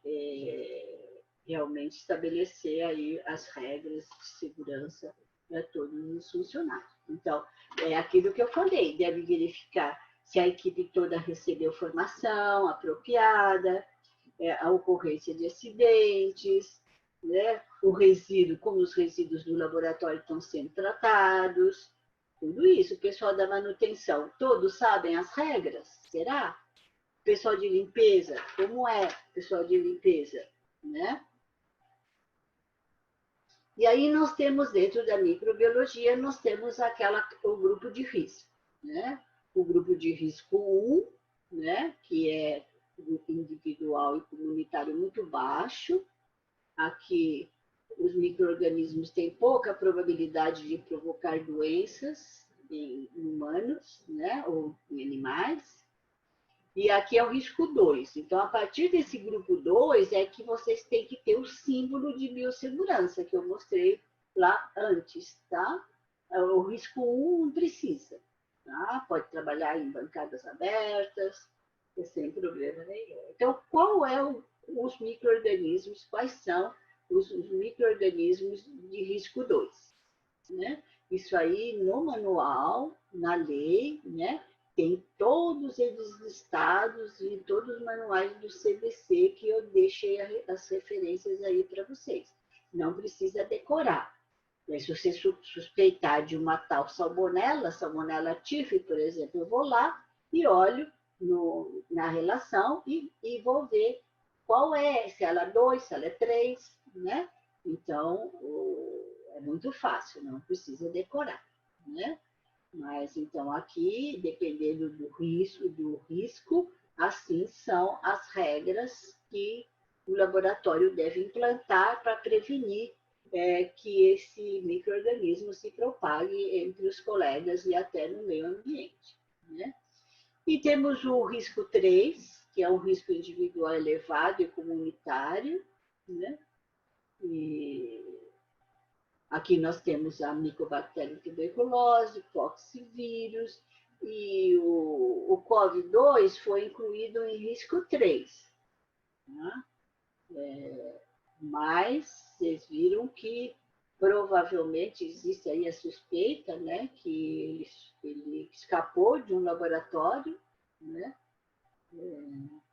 realmente estabelecer aí as regras de segurança para todos os funcionários. Então, é aquilo que eu falei, deve verificar se a equipe toda recebeu formação apropriada, a ocorrência de acidentes, né? O resíduo, como os resíduos do laboratório estão sendo tratados, tudo isso. O pessoal da manutenção, todos sabem as regras? Será? O pessoal de limpeza, como é o pessoal de limpeza, né? E aí nós temos, dentro da microbiologia, nós temos o grupo de risco, né? O grupo de risco 1, né? Que é individual e comunitário muito baixo. Aqui, os micro-organismos têm pouca probabilidade de provocar doenças em humanos, né? Ou em animais. E aqui é o risco 2. Então, a partir desse grupo 2 é que vocês têm que ter o símbolo de biossegurança que eu mostrei lá antes, tá? O risco 1 não precisa, tá? Pode trabalhar em bancadas abertas, sem problema nenhum. Então, os micro-organismos, quais são os micro-organismos de risco 2? Né? Isso aí no manual, na lei, né? Tem todos eles listados em todos os manuais do CDC que eu deixei as referências aí para vocês. Não precisa decorar. Mas se você suspeitar de uma tal salmonella typhi, por exemplo, eu vou lá e olho na relação e vou ver qual é, se ela é 2, se ela é 3, né? Então, é muito fácil, não precisa decorar, né? Mas, então, aqui, dependendo do risco, assim são as regras que o laboratório deve implantar para prevenir que esse micro-organismo se propague entre os colegas e até no meio ambiente, né? E temos o risco 3, que é um risco individual elevado e comunitário, né? E aqui nós temos a micobactéria tuberculose, poxvírus, e o COVID-2 foi incluído em risco 3. Né? Mas vocês viram que provavelmente existe aí a suspeita, né, que ele escapou de um laboratório, né,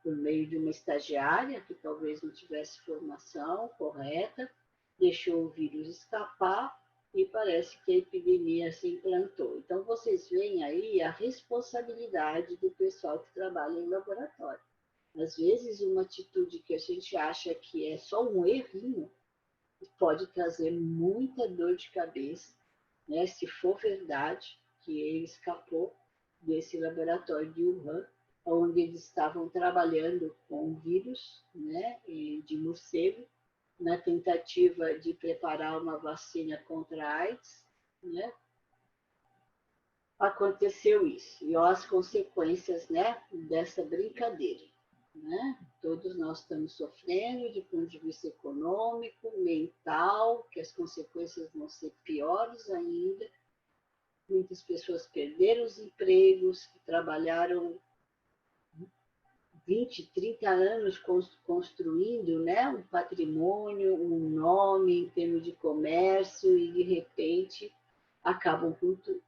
por meio de uma estagiária que talvez não tivesse formação correta, deixou o vírus escapar e parece que a epidemia se implantou. Então, vocês veem aí a responsabilidade do pessoal que trabalha em laboratório. Às vezes, uma atitude que a gente acha que é só um errinho pode trazer muita dor de cabeça, né? Se for verdade que ele escapou desse laboratório de Wuhan, onde eles estavam trabalhando com o vírus, né, de morcego, na tentativa de preparar uma vacina contra a AIDS, né? Aconteceu isso. E olha as consequências, né, dessa brincadeira. Né? Todos nós estamos sofrendo de ponto de vista econômico, mental, que as consequências vão ser piores ainda. Muitas pessoas perderam os empregos, que trabalharam 20, 30 anos construindo, né, um patrimônio, um nome em termos de comércio e, de repente, acabam com tudo.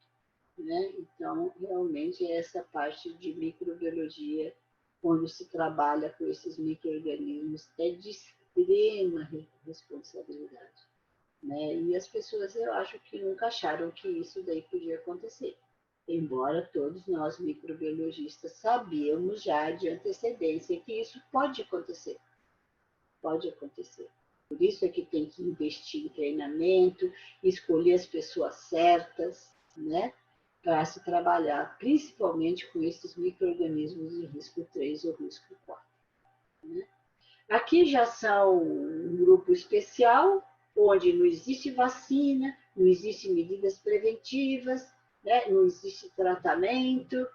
Né? Então, realmente, essa parte de microbiologia, quando se trabalha com esses micro-organismos, é de extrema responsabilidade. Né? E as pessoas, eu acho que nunca acharam que isso daí podia acontecer. Embora todos nós, microbiologistas, sabíamos já de antecedência que isso pode acontecer. Pode acontecer. Por isso é que tem que investir em treinamento, escolher as pessoas certas, né? Para se trabalhar, principalmente com esses micro-organismos de risco 3 ou risco 4. Né? Aqui já são um grupo especial, onde não existe vacina, não existe medidas preventivas, né? Não existe tratamento.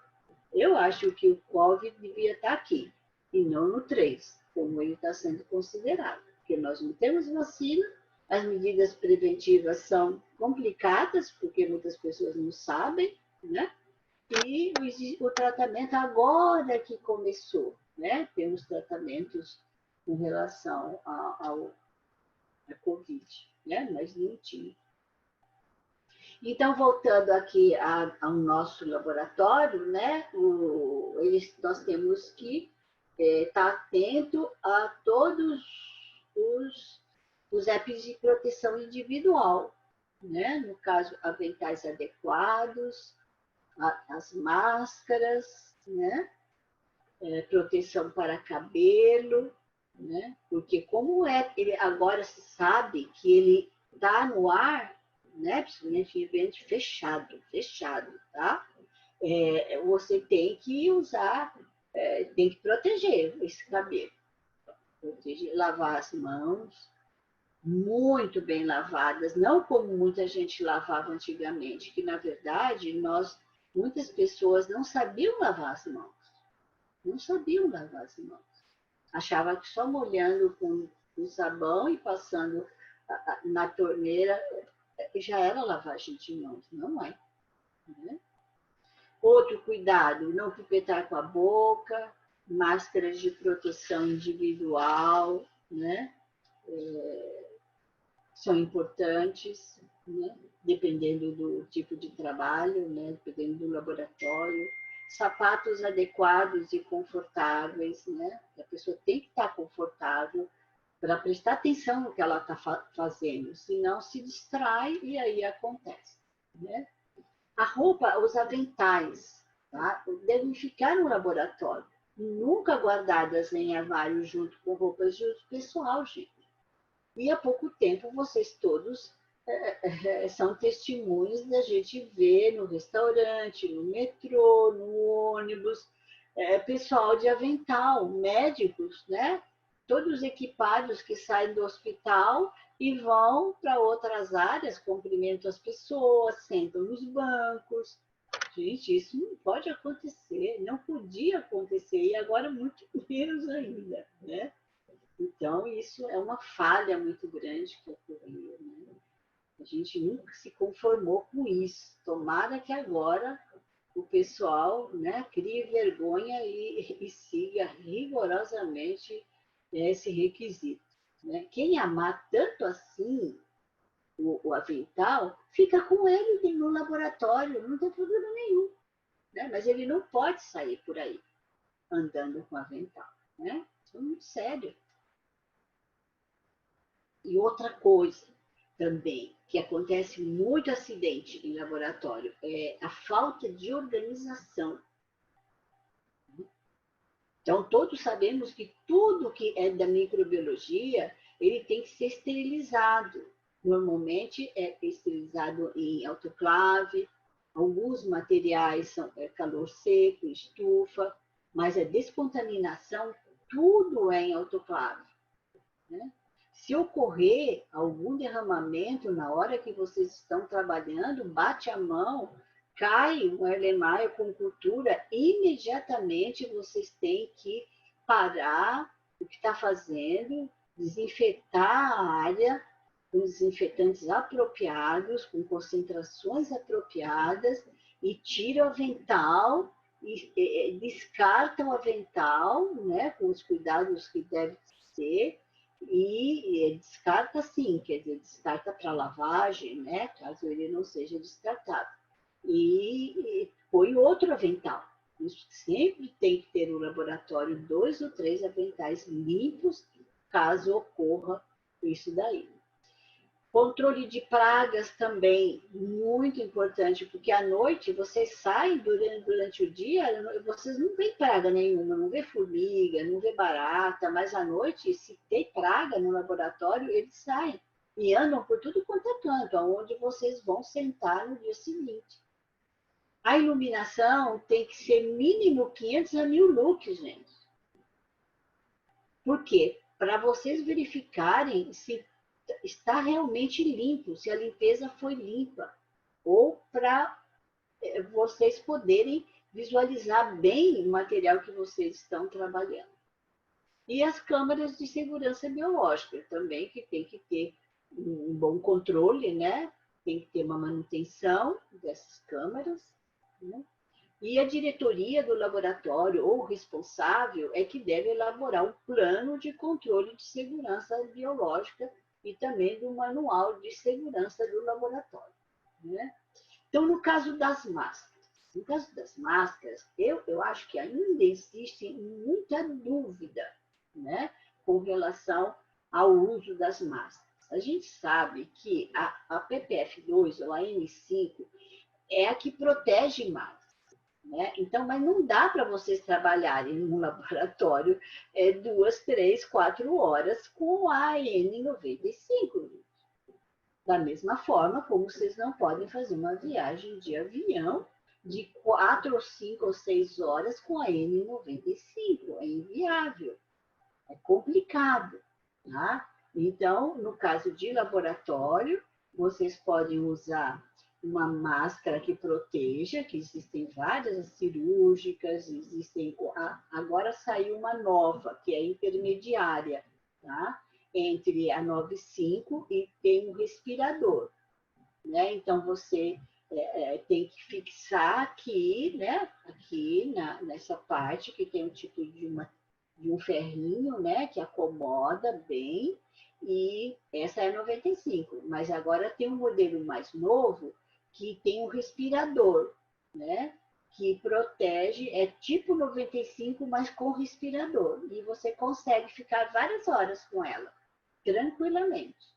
Eu acho que o COVID devia estar aqui, e não no 3, como ele está sendo considerado, porque nós não temos vacina, as medidas preventivas são complicadas, porque muitas pessoas não sabem, né? E o tratamento agora que começou, né? Temos tratamentos em relação à Covid, né? Mas não tinha. Então, voltando aqui ao nosso laboratório, né? Nós temos que estar atento a todos os apps de proteção individual, né? No caso, aventais adequados, as máscaras, né? Proteção para cabelo, né? Porque como ele agora se sabe que ele está no ar, né? Principalmente em ambiente fechado, tá? Você tem que usar, tem que proteger esse cabelo, lavar as mãos, muito bem lavadas, não como muita gente lavava antigamente, que na verdade muitas pessoas não sabiam lavar as mãos, não sabiam lavar as mãos. Achava que só molhando com o sabão e passando na torneira já era lavagem de mãos, não é? Né? Outro cuidado, não pipetar com a boca, máscaras de proteção individual, né? São importantes, né? Dependendo do tipo de trabalho, né? Dependendo do laboratório. Sapatos adequados e confortáveis, né? A pessoa tem que estar confortável para prestar atenção no que ela está fazendo, senão se distrai e aí acontece, né? A roupa, os aventais, tá? Devem ficar no laboratório, nunca guardadas em armário junto com roupas de uso pessoal, gente. E há pouco tempo vocês todos são testemunhos da gente ver no restaurante, no metrô, no ônibus, pessoal de avental, médicos, né? Todos equipados que saem do hospital e vão para outras áreas, cumprimentam as pessoas, sentam nos bancos. Gente, isso não pode acontecer, não podia acontecer, e agora muito menos ainda, né? Então, isso é uma falha muito grande que ocorreu. Né? A gente nunca se conformou com isso. Tomara que agora o pessoal, né, crie vergonha e siga rigorosamente esse requisito. Né? Quem amar tanto assim o avental, fica com ele no laboratório, não tem problema nenhum. Né? Mas ele não pode sair por aí andando com avental. Né? Isso é muito sério. E outra coisa também, que acontece muito acidente em laboratório, é a falta de organização. Então, todos sabemos que tudo que é da microbiologia, ele tem que ser esterilizado. Normalmente é esterilizado em autoclave, alguns materiais são calor seco, estufa, mas a descontaminação, tudo é em autoclave. Né? Se ocorrer algum derramamento na hora que vocês estão trabalhando, bate a mão, cai um erlenmeyer com cultura, imediatamente vocês têm que parar o que está fazendo, desinfetar a área com desinfetantes apropriados, com concentrações apropriadas, e tira o avental, e descarta o avental, né, com os cuidados que deve ser, e descarta sim, quer dizer, descarta para lavagem, né, caso ele não seja descartado. E põe outro avental. Isso sempre tem que ter no laboratório 2 ou 3 aventais limpos, caso ocorra isso daí. Controle de pragas também, muito importante, porque à noite vocês saem durante o dia, vocês não vêem praga nenhuma, não vê formiga, não vê barata, mas à noite, se tem praga no laboratório, eles saem e andam por tudo quanto é canto, aonde vocês vão sentar no dia seguinte. A iluminação tem que ser mínimo 500 a 1000 lux, gente. Por quê? Para vocês verificarem se está realmente limpo, se a limpeza foi limpa, ou para vocês poderem visualizar bem o material que vocês estão trabalhando. E as câmaras de segurança biológica também, que tem que ter um bom controle, né? Tem que ter uma manutenção dessas câmaras, né? E a diretoria do laboratório ou o responsável é que deve elaborar um plano de controle de segurança biológica e também do manual de segurança do laboratório. Né? Então, no caso das máscaras, eu acho que ainda existe muita dúvida, né, com relação ao uso das máscaras. A gente sabe que a PPF2 ou a N5 é a que protege mais. Né? Então, mas não dá para vocês trabalharem no laboratório 2, 3, 4 horas com a N95. Da mesma forma como vocês não podem fazer uma viagem de avião de 4, 5 ou 6 horas com a N95. É inviável. É complicado. Tá? Então, no caso de laboratório, vocês podem usar uma máscara que proteja, que existem várias cirúrgicas, existem. Agora saiu uma nova, que é intermediária, tá? Entre a 95 e tem um respirador. Né? Então, você tem que fixar aqui, né? Aqui nessa parte, que tem um tipo de um ferrinho, né? Que acomoda bem, e essa é a 95. Mas agora tem um modelo mais novo, que tem um respirador, né? Que protege, é tipo 95, mas com respirador. E você consegue ficar várias horas com ela, tranquilamente,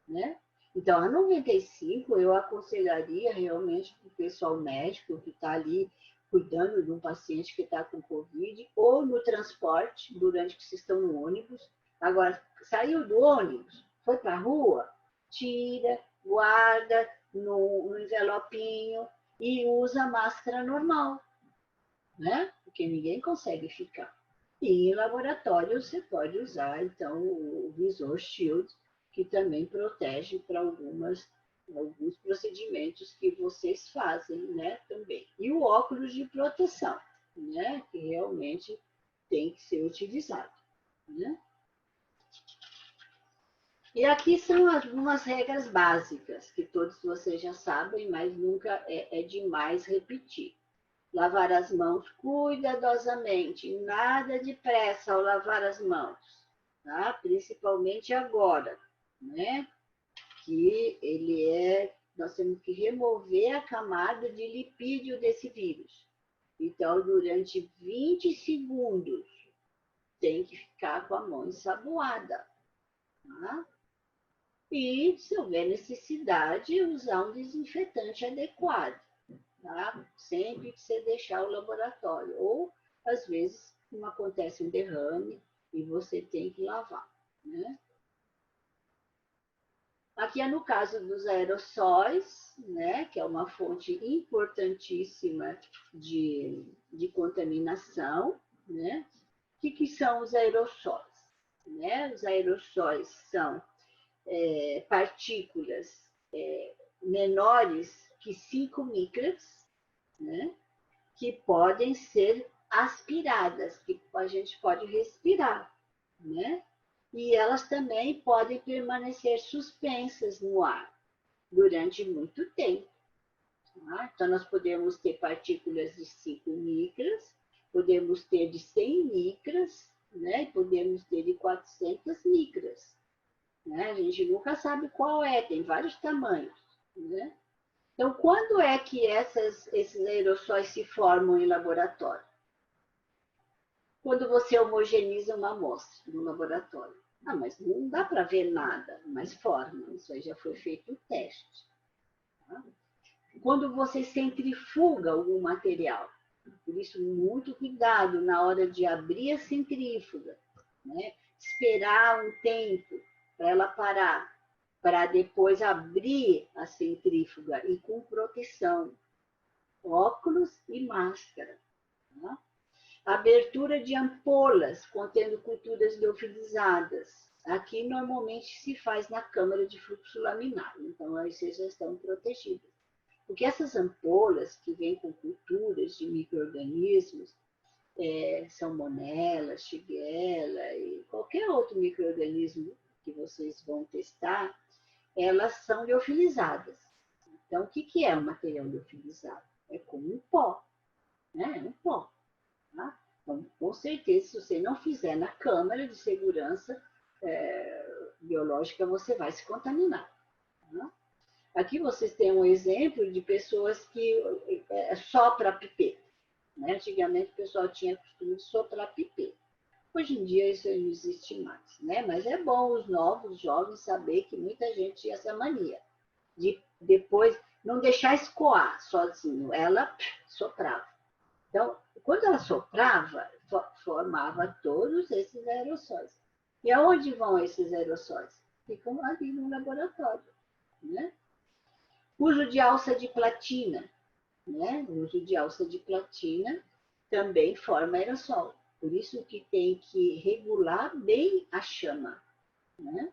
né? Então, a 95 eu aconselharia realmente para o pessoal médico que está ali cuidando de um paciente que está com Covid, ou no transporte, durante que vocês estão no ônibus. Agora, saiu do ônibus, foi para a rua, tira, guarda no envelopinho e usa a máscara normal, né? Porque ninguém consegue ficar. E em laboratório você pode usar, então, o visor shield, que também protege para alguns procedimentos que vocês fazem, né, também. E o óculos de proteção, né, que realmente tem que ser utilizado, né? E aqui são algumas regras básicas, que todos vocês já sabem, mas nunca é demais repetir. Lavar as mãos cuidadosamente, nada de pressa ao lavar as mãos. tá? Principalmente agora, né? Que nós temos que remover a camada de lipídio desse vírus. Então, durante 20 segundos, tem que ficar com a mão ensaboada, tá? E, se houver necessidade, usar um desinfetante adequado, tá? Sempre que você deixar o laboratório. Ou, às vezes, como acontece um derrame e você tem que lavar, né? Aqui é no caso dos aerossóis, né, que é uma fonte importantíssima de contaminação, né? O que são os aerossóis? Né? Os aerossóis são partículas menores que 5 micras, né? Que podem ser aspiradas, que a gente pode respirar, né? E elas também podem permanecer suspensas no ar durante muito tempo. Tá? Então, nós podemos ter partículas de 5 micras, podemos ter de 100 micras, né? E podemos ter de 400 micras. Né? A gente nunca sabe qual é, tem vários tamanhos. Né? Então, quando é que esses aerossóis se formam em laboratório? Quando você homogeneiza uma amostra no laboratório. Ah, mas não dá para ver nada, mas forma. Isso aí já foi feito o teste. Tá? Quando você centrifuga algum material, por isso, muito cuidado na hora de abrir a centrífuga, né? Esperar um tempo para ela parar, para depois abrir a centrífuga e com proteção, óculos e máscara. Tá? Abertura de ampolas contendo culturas liofilizadas. Aqui normalmente se faz na câmara de fluxo laminar, então aí vocês já estão protegidos. Porque essas ampolas que vêm com culturas de micro-organismos, salmonela, shigella e qualquer outro micro-organismo que vocês vão testar, elas são liofilizadas. Então, o que é um material liofilizado? É como um pó, né? É um pó. Tá? Então, com certeza, se você não fizer na câmara de segurança biológica, você vai se contaminar. Tá? Aqui vocês têm um exemplo de pessoas que sopra pipeta. Né? Antigamente o pessoal tinha costume de soprar pipeta. Hoje em dia isso não existe mais, né? Mas é bom os novos jovens saber que muita gente tinha essa mania de depois não deixar escoar sozinho, ela soprava. Então, quando ela soprava, formava todos esses aerossóis. E aonde vão esses aerossóis? Ficam ali no laboratório, né? Uso de alça de platina, né? O uso de alça de platina também forma aerossol. Por isso que tem que regular bem a chama, né?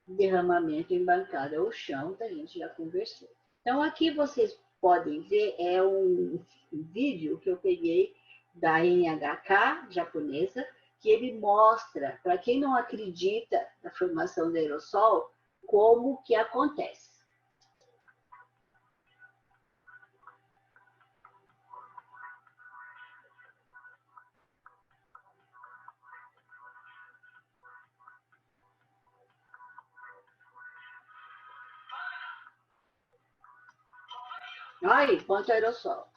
Derramamento em bancada ou chão, que a gente já conversou. Então, aqui vocês podem ver, é um vídeo que eu peguei da NHK japonesa, que ele mostra, para quem não acredita na formação do aerossol, como que acontece. Olha aí, quanto aerossol.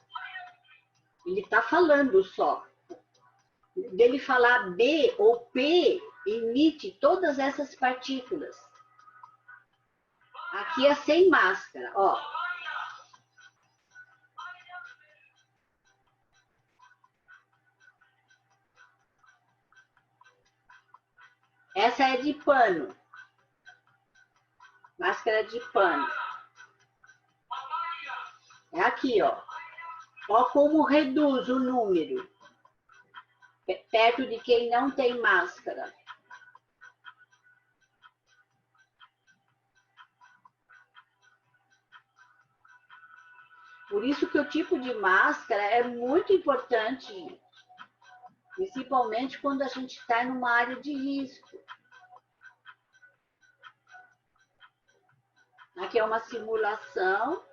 Ele está falando só. Dele falar B ou P, emite todas essas partículas. Aqui é sem máscara, ó. Essa é de pano. Máscara de pano. É aqui, ó. Ó como reduz o número. Perto de quem não tem máscara. Por isso que o tipo de máscara é muito importante, principalmente quando a gente está numa área de risco. Aqui é uma simulação.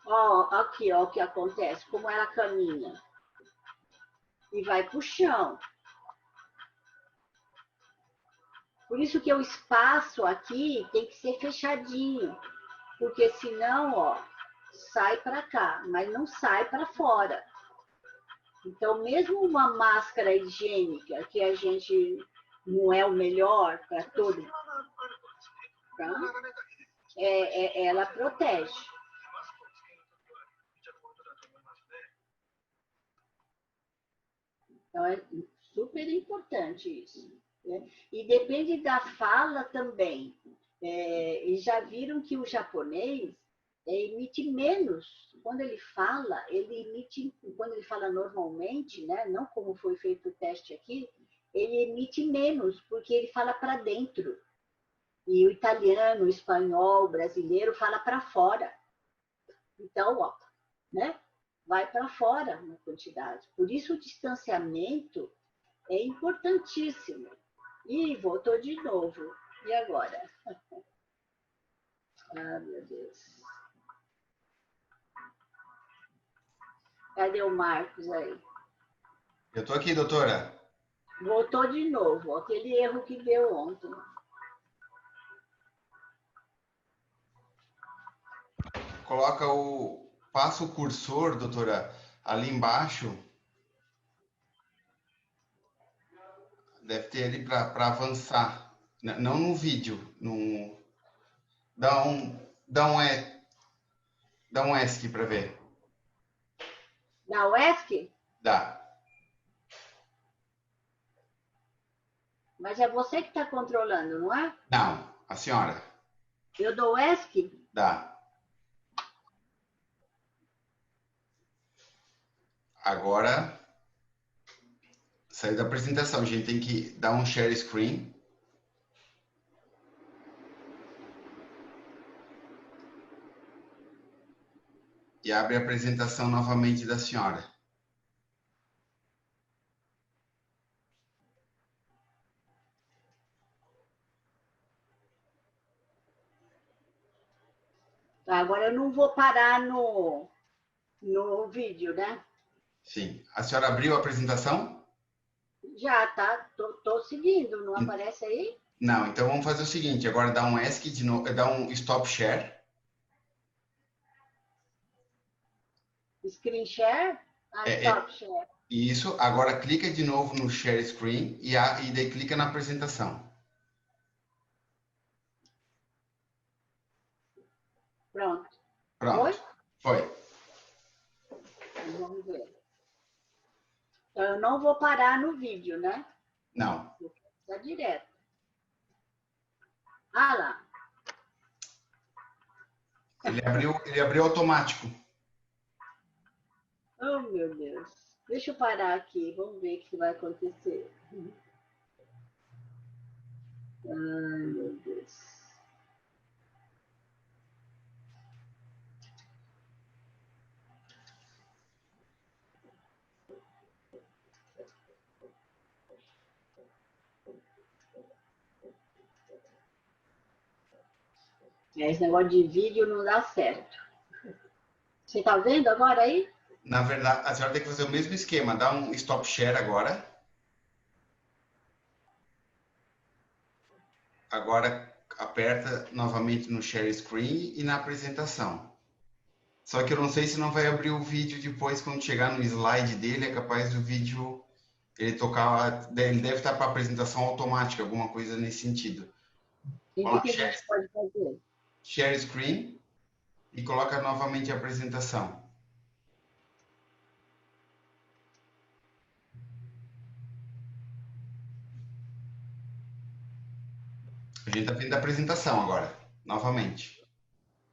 Ó, aqui, ó, o que acontece, como ela caminha. e vai para o chão. Por isso que o espaço aqui tem que ser fechadinho, porque senão, ó, sai para cá, mas não sai para fora. Então, mesmo uma máscara higiênica, que a gente não é o melhor para todo, tá? Ela protege. Então, é super importante isso. Né? E depende da fala também. E já viram que o japonês emite menos. Quando ele fala, quando ele fala normalmente, né? Não como foi feito o teste aqui, ele emite menos, porque ele fala para dentro. E o italiano, o espanhol, o brasileiro fala para fora. Então, ó, né? Vai para fora na quantidade. Por isso o distanciamento é importantíssimo. E voltou de novo. E agora? Ah, meu Deus. Cadê o Marcos aí? Eu estou aqui, doutora. Voltou de novo. Aquele erro que deu ontem. Passa o cursor, doutora, ali embaixo. Deve ter ali para avançar. Não no vídeo. Dá um ESC para ver. Da UESC? Dá. Mas é você que está controlando, não é? Não, a senhora. Eu dou ESC? Dá. Agora, sair da apresentação. A gente tem que dar um share screen. E abre a apresentação novamente da senhora. Agora eu não vou parar no vídeo, né? Sim. A senhora abriu a apresentação? Já, tá. Tô seguindo. Não aparece aí? Não, então vamos fazer o seguinte. Agora dá um ESC de novo, dá um stop share. Screen share? Stop share. Isso. Agora clica de novo no share screen e daí clica na apresentação. Pronto. Pronto. Foi. Vamos ver. Então, eu não vou parar no vídeo, né? Não. Está direto. Ah lá. Ele abriu automático. Oh, meu Deus. Deixa eu parar aqui. Vamos ver o que vai acontecer. Ai, meu Deus. Esse negócio de vídeo não dá certo. Você tá vendo agora aí? Na verdade, a senhora tem que fazer o mesmo esquema. Dá um stop share agora. Agora aperta novamente no share screen e na apresentação. Só que eu não sei se não vai abrir o vídeo depois, quando chegar no slide dele, é capaz do vídeo ele tocar, ele deve estar para apresentação automática, alguma coisa nesse sentido. E o que a gente pode fazer? Share screen e coloca novamente a apresentação. A gente está vendo a apresentação agora, novamente.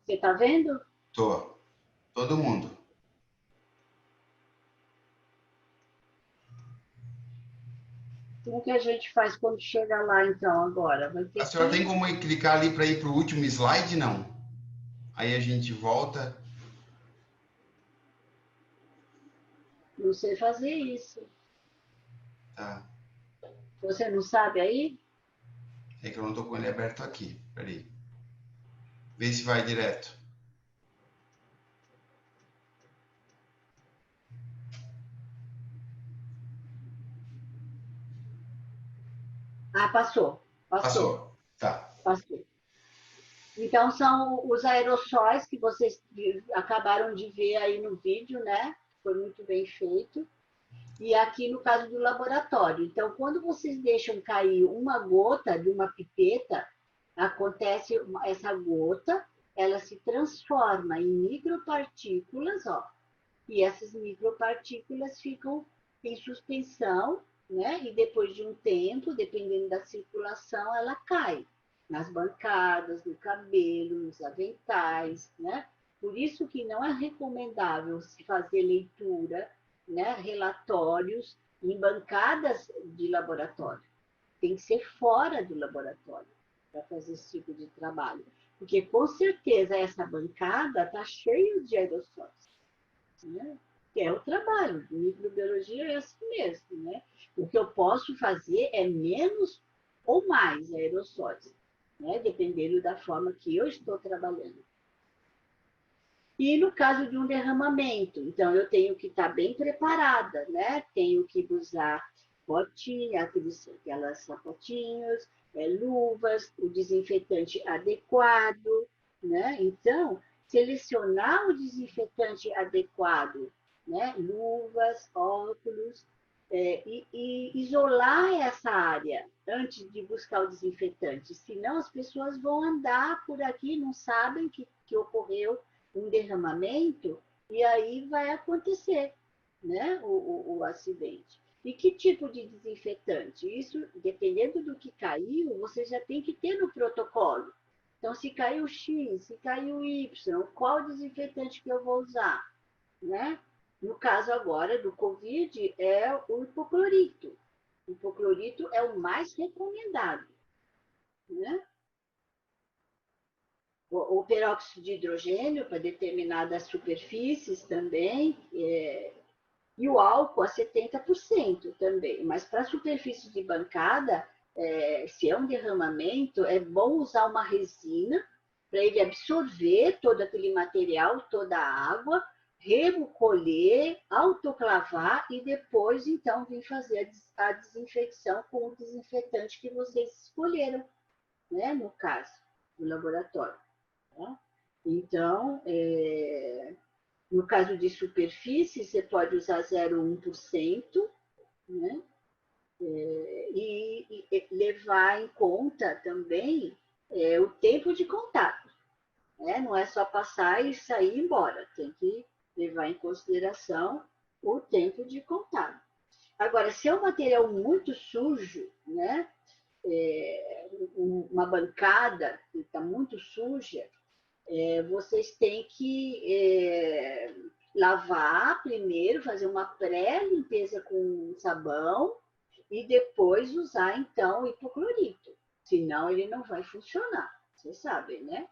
Você tá vendo? Tô. Todo mundo. Como que a gente faz quando chega lá, então, agora? Vai ter A senhora que... tem como clicar ali para ir para o último slide? Não. Aí a gente volta. Não sei fazer isso. Tá. Você não sabe aí? É que eu não estou com ele aberto aqui. Peraí. Vê se vai direto. Ah, passou. Passou. Passou. Tá. Passou. Então, são os aerossóis que vocês acabaram de ver aí no vídeo, né? Foi muito bem feito. E aqui no caso do laboratório. Então, quando vocês deixam cair uma gota de uma pipeta, acontece essa gota, ela se transforma em micropartículas, ó, e essas micropartículas ficam em suspensão, né? E depois de um tempo, dependendo da circulação, ela cai nas bancadas, no cabelo, nos aventais, né? Por isso que não é recomendável se fazer leitura, né, relatórios em bancadas de laboratório. Tem que ser fora do laboratório para fazer esse tipo de trabalho. Porque, com certeza, essa bancada está cheia de aerossóis. Né? Que é o trabalho. Microbiologia é assim mesmo. Né? O que eu posso fazer é menos ou mais aerossóis, né? Dependendo da forma que eu estou trabalhando. E no caso de um derramamento, então eu tenho que estar bem preparada, né? Tenho que usar botinha, aquelas sapatinhos, luvas, o desinfetante adequado, né? Então, selecionar o desinfetante adequado, né? Luvas, óculos, e isolar essa área antes de buscar o desinfetante, senão as pessoas vão andar por aqui, não sabem que ocorreu um derramamento, e aí vai acontecer, né, o acidente. E que tipo de desinfetante? Isso, dependendo do que caiu, você já tem que ter no protocolo. Então, se caiu X, se caiu Y, qual desinfetante que eu vou usar? Né? No caso agora do Covid, é o hipoclorito. O hipoclorito é o mais recomendado. Né? O peróxido de hidrogênio para determinadas superfícies também, e o álcool a 70% também. Mas para superfície de bancada, se é um derramamento, é bom usar uma resina para ele absorver todo aquele material, toda a água, recolher, autoclavar e depois, então, vir fazer a desinfecção com o desinfetante que vocês escolheram, né, no caso, do laboratório. Tá? Então, no caso de superfície, você pode usar 0,1%, né? E levar em conta também o tempo de contato. Né? Não é só passar e sair embora, tem que levar em consideração o tempo de contato. Agora, se é um material muito sujo, né? Uma bancada que está muito suja, vocês têm que lavar primeiro, fazer uma pré-limpeza com sabão e depois usar, então, o hipoclorito. Senão, ele não vai funcionar. Vocês sabem, né?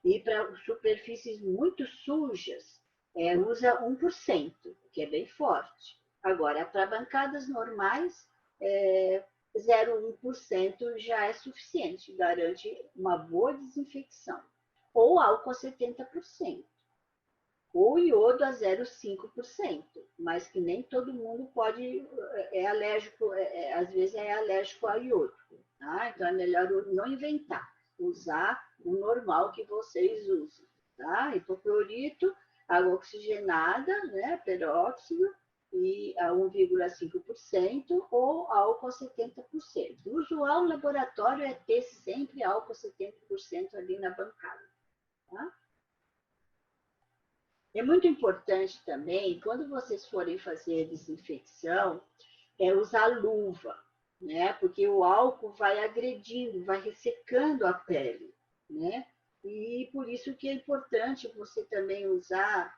E para superfícies muito sujas, usa 1%, que é bem forte. Agora, para bancadas normais, 0,1% já é suficiente, garante uma boa desinfecção. Ou álcool a 70%, ou iodo a 0,5%, mas que nem todo mundo pode, é alérgico, às vezes é alérgico a iodo. Tá? Então é melhor não inventar, usar o normal que vocês usam. Tá? Hipoclorito, água oxigenada, né, peróxido, e a 1,5% ou álcool a 70%. O usual no laboratório é ter sempre álcool a 70% ali na bancada. Tá? É muito importante também, quando vocês forem fazer desinfecção, usar luva, né? Porque o álcool vai agredindo, vai ressecando a pele, né? E por isso que é importante você também usar,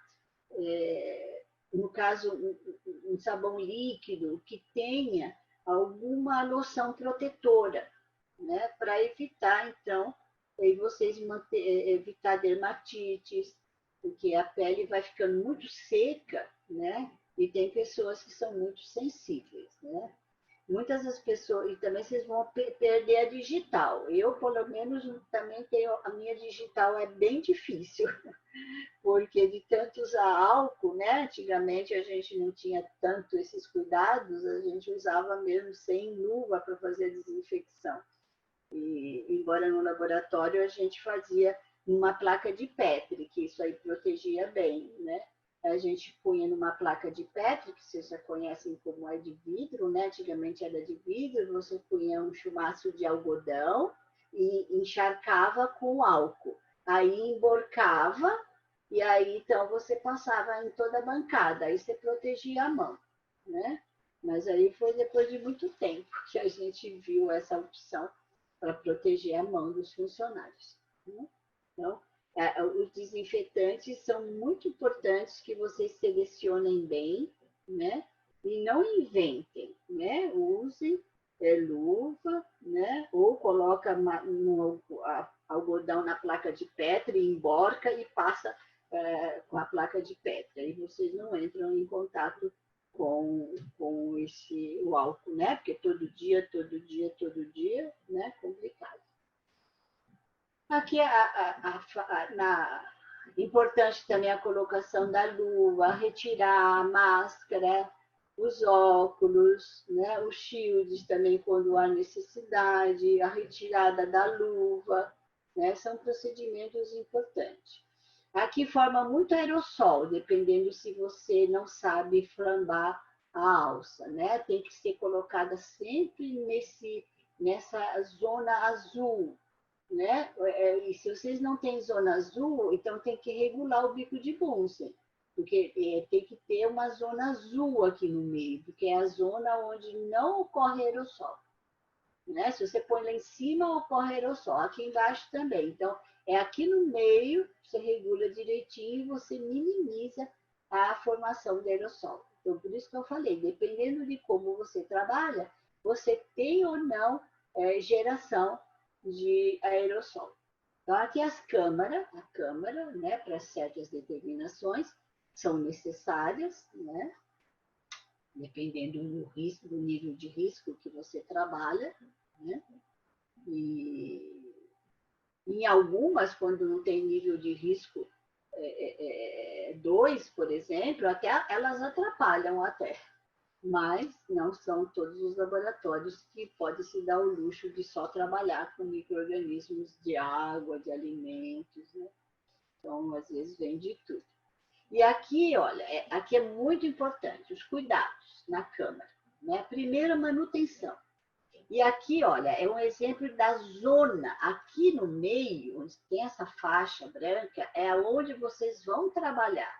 no caso, um sabão líquido que tenha alguma loção protetora, né? Para evitar, então, vocês evitar dermatites, porque a pele vai ficando muito seca, né? E tem pessoas que são muito sensíveis, né? muitas das pessoas, e também vocês vão perder a digital. Eu, pelo menos, também tenho, a minha digital é bem difícil, porque de tanto usar álcool, né? Antigamente a gente não tinha tanto esses cuidados, a gente usava mesmo sem luva para fazer a desinfecção. E, embora no laboratório a gente fazia numa placa de Petri, que isso aí protegia bem, né? A gente punha numa placa de Petri, que vocês já conhecem como é de vidro, né? Antigamente era de vidro, você punha um chumaço de algodão e encharcava com álcool. Aí emborcava e aí então você passava em toda a bancada, aí você protegia a mão, né? Mas aí foi depois de muito tempo que a gente viu essa opção para proteger a mão dos funcionários, né? Então, os desinfetantes são muito importantes que vocês selecionem bem, né? E não inventem, né? Usem luva, né? Ou coloca no algodão na placa de Petri, emborca e passa com a placa de Petri. Aí vocês não entram em contato com o álcool, né? Porque todo dia, né? Complicado. Aqui importante também a colocação da luva, retirar a máscara, os óculos, né? Os shields também quando há necessidade, a retirada da luva, né? São procedimentos importantes. Aqui forma muito aerossol, dependendo se você não sabe flambar a alça, né? Tem que ser colocada sempre nessa zona azul, né? E se vocês não têm zona azul, então tem que regular o bico de Bunsen, porque tem que ter uma zona azul aqui no meio, porque é a zona onde não ocorre aerossol, né? Se você põe lá em cima, ocorre aerossol, aqui embaixo também. Então, é aqui no meio, você regula direitinho e você minimiza a formação de aerossol. Então, por isso que eu falei, dependendo de como você trabalha, você tem ou não geração de aerossol. Então, aqui a câmara, né, para certas determinações, são necessárias, né, dependendo do risco, do nível de risco que você trabalha, né, e em algumas, quando não tem nível de risco 2, por exemplo, até elas atrapalham até. Mas não são todos os laboratórios que podem se dar o luxo de só trabalhar com micro-organismos de água, de alimentos, né? Então, às vezes, vem de tudo. E aqui, olha, aqui é muito importante, os cuidados na câmara, né? Primeiro, manutenção. E aqui, olha, é um exemplo da zona. Aqui no meio, onde tem essa faixa branca, é onde vocês vão trabalhar.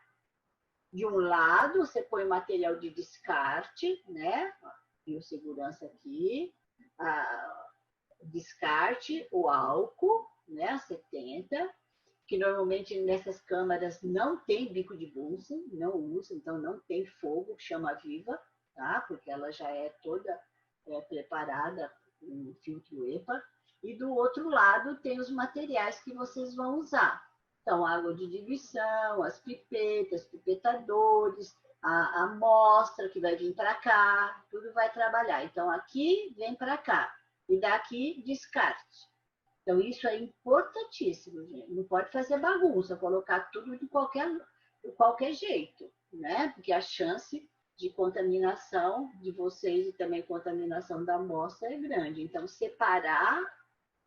De um lado, você põe material de descarte, né? Biossegurança aqui. Descarte, o álcool, né? 70, que normalmente nessas câmaras não tem bico de Bunsen, não usa, então não tem fogo, chama viva, tá? Porque ela já é toda preparada com filtro EPA. E do outro lado tem os materiais que vocês vão usar. Então, água de diluição, as pipetas, pipetadores, a amostra que vai vir para cá, tudo vai trabalhar. Então, aqui vem para cá e daqui descarte. Então, isso é importantíssimo, gente. Não pode fazer bagunça, colocar tudo de qualquer jeito, né? Porque a chance de contaminação de vocês e também contaminação da amostra é grande. Então, separar,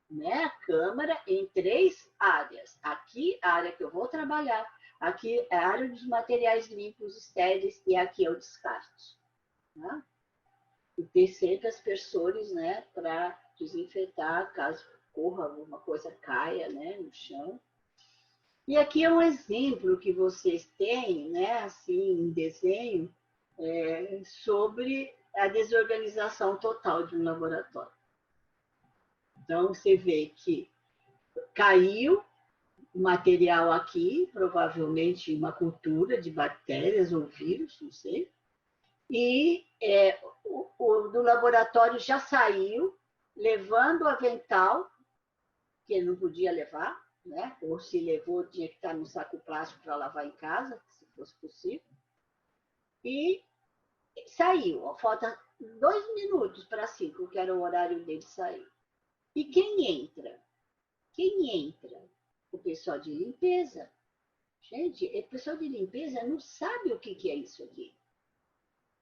né, a câmara em 3 áreas. Aqui, a área que eu vou trabalhar, aqui é a área dos materiais limpos, estéreis, e aqui é o descarte. Né? E ter sempre aspersores, né, para desinfetar, caso corra alguma coisa, caia, né, no chão. E aqui é um exemplo que vocês têm, né, assim, em desenho, sobre a desorganização total de um laboratório. Então, você vê que caiu o material aqui, provavelmente uma cultura de bactérias ou vírus, não sei, e o do laboratório já saiu, levando o avental, que ele não podia levar, né? Ou se levou, tinha que estar no saco plástico para lavar em casa, se fosse possível, e saiu. Falta 2 minutos para 5, que era o horário dele sair. E quem entra? Quem entra? O pessoal de limpeza. Gente, o pessoal de limpeza não sabe o que é isso aqui.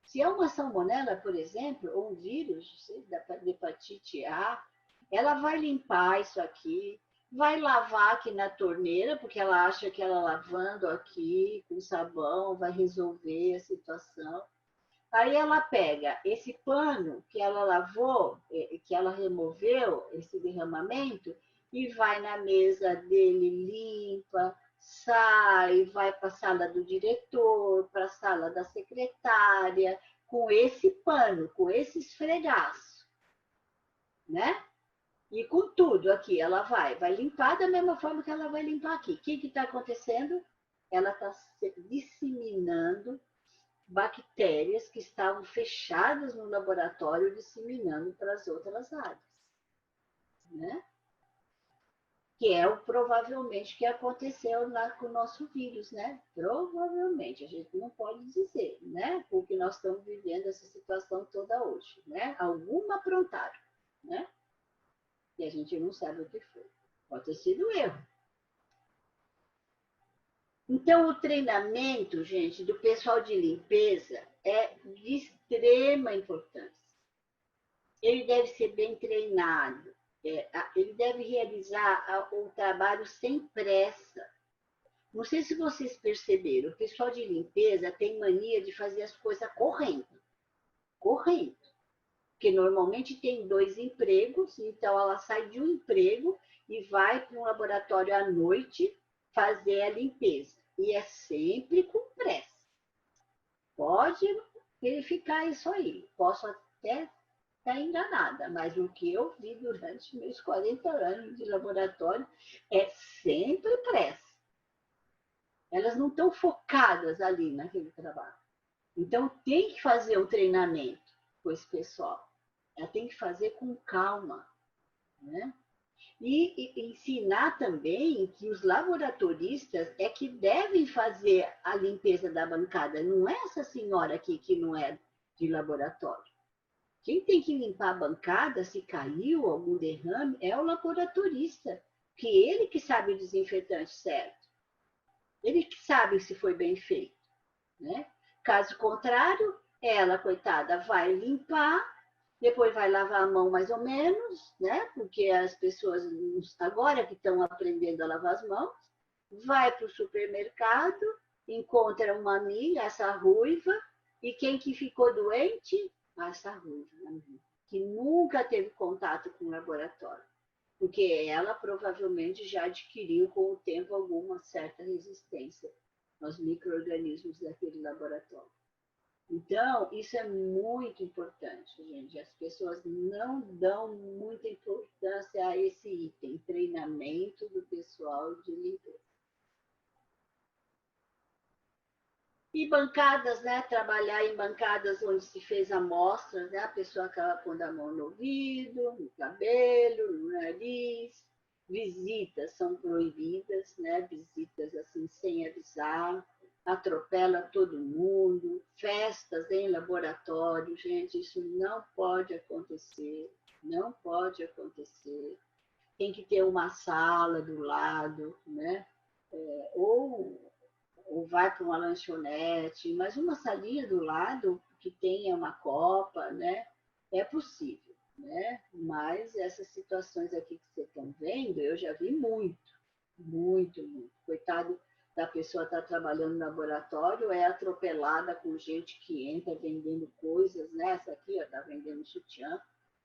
Se é uma salmonela, por exemplo, ou um vírus da hepatite A, ela vai limpar isso aqui, vai lavar aqui na torneira, porque ela acha que ela lavando aqui com sabão vai resolver a situação. Aí ela pega esse pano que ela lavou, que ela removeu, esse derramamento, e vai na mesa dele, limpa, sai, vai para a sala do diretor, para a sala da secretária, com esse pano, com esse esfregaço, né? E com tudo aqui, ela vai limpar da mesma forma que ela vai limpar aqui. O que está acontecendo? Ela está disseminando bactérias que estavam fechadas no laboratório, disseminando para as outras áreas, né? Que é o provavelmente que aconteceu lá com o nosso vírus, né? Provavelmente, a gente não pode dizer, né? Porque nós estamos vivendo essa situação toda hoje, né? Alguma aprontaram, né? E a gente não sabe o que foi. Pode ter sido erro. Então, o treinamento, gente, do pessoal de limpeza é de extrema importância. Ele deve ser bem treinado, ele deve realizar o trabalho sem pressa. Não sei se vocês perceberam, o pessoal de limpeza tem mania de fazer as coisas correndo. Correndo. Porque normalmente tem 2 empregos, então ela sai de um emprego e vai para um laboratório à noite fazer a limpeza. E é sempre com pressa. Pode verificar isso aí. Posso até estar enganada, mas o que eu vi durante meus 40 anos de laboratório é sempre pressa. Elas não estão focadas ali naquele trabalho. Então, tem que fazer um treinamento com esse pessoal. Ela tem que fazer com calma, né? E ensinar também que os laboratoristas é que devem fazer a limpeza da bancada. Não é essa senhora aqui que não é de laboratório. Quem tem que limpar a bancada, se caiu algum derrame, é o laboratorista, que ele que sabe o desinfetante certo. Ele que sabe se foi bem feito, né? Caso contrário, ela, coitada, vai limpar, depois vai lavar a mão mais ou menos, né? Porque as pessoas agora que estão aprendendo a lavar as mãos, vai para o supermercado, encontra uma amiga, essa ruiva, e quem que ficou doente? Essa ruiva, que nunca teve contato com o laboratório, porque ela provavelmente já adquiriu com o tempo alguma certa resistência aos micro-organismos daquele laboratório. Então, isso é muito importante, gente. As pessoas não dão muita importância a esse item, treinamento do pessoal de limpeza. E bancadas, né? Trabalhar em bancadas onde se fez amostras, né? A pessoa acaba pondo a mão no ouvido, no cabelo, no nariz. Visitas são proibidas, né? Visitas assim sem avisar. Atropela todo mundo, festas em laboratório, gente, isso não pode acontecer, não pode acontecer. Tem que ter uma sala do lado, né? Ou vai para uma lanchonete, mas uma salinha do lado que tenha uma copa, né? É possível, né? Mas essas situações aqui que vocês estão vendo, eu já vi muito, muito, muito. Coitado da pessoa estar trabalhando no laboratório, é atropelada com gente que entra vendendo coisas, né? Essa aqui está vendendo sutiã,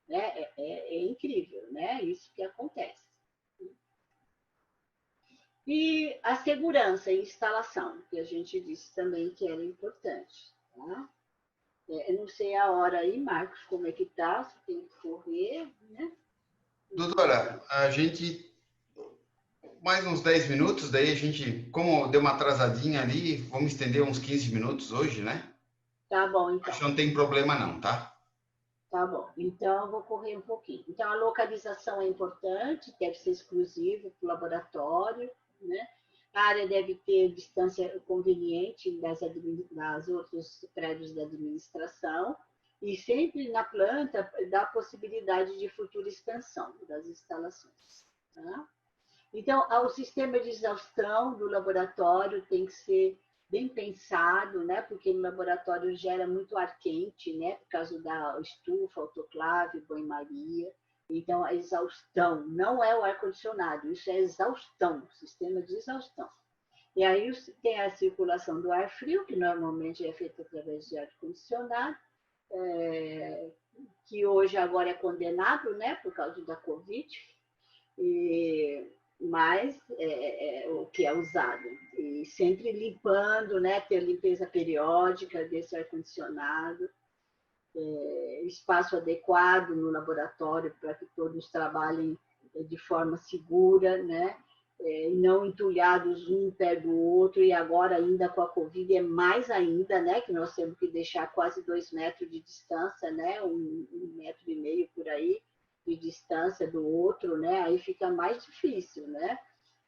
né? É incrível, né? Isso que acontece. E a segurança e instalação, que a gente disse também que era importante. Tá? Eu não sei a hora aí, Marcos, como é que tá, se tem que correr, né? Doutora, a gente mais uns 10 minutos, daí a gente, como deu uma atrasadinha ali, vamos estender uns 15 minutos hoje, né? Tá bom, então. Acho que não tem problema não, tá? Tá bom, então eu vou correr um pouquinho. Então, a localização é importante, deve ser exclusiva para o laboratório, né? A área deve ter distância conveniente das outros prédios da administração. E sempre na planta dá possibilidade de futura expansão das instalações. Tá? Então, o sistema de exaustão do laboratório tem que ser bem pensado, né? Porque no laboratório gera muito ar quente, né? Por causa da estufa, autoclave, banho-maria. Então, a exaustão não é o ar-condicionado, isso é exaustão, sistema de exaustão. E aí tem a circulação do ar frio, que normalmente é feita através de ar-condicionado, que hoje agora é condenado, né? Por causa da Covid. Mas o que é usado. E sempre limpando, né? Ter limpeza periódica desse ar-condicionado, espaço adequado no laboratório para que todos trabalhem de forma segura, né? Não entulhados um perto do outro, e agora ainda com a Covid é mais ainda, né? Que nós temos que deixar quase 2 metros de distância, né? 1,5 metro por aí, de distância do outro, né? Aí fica mais difícil, né?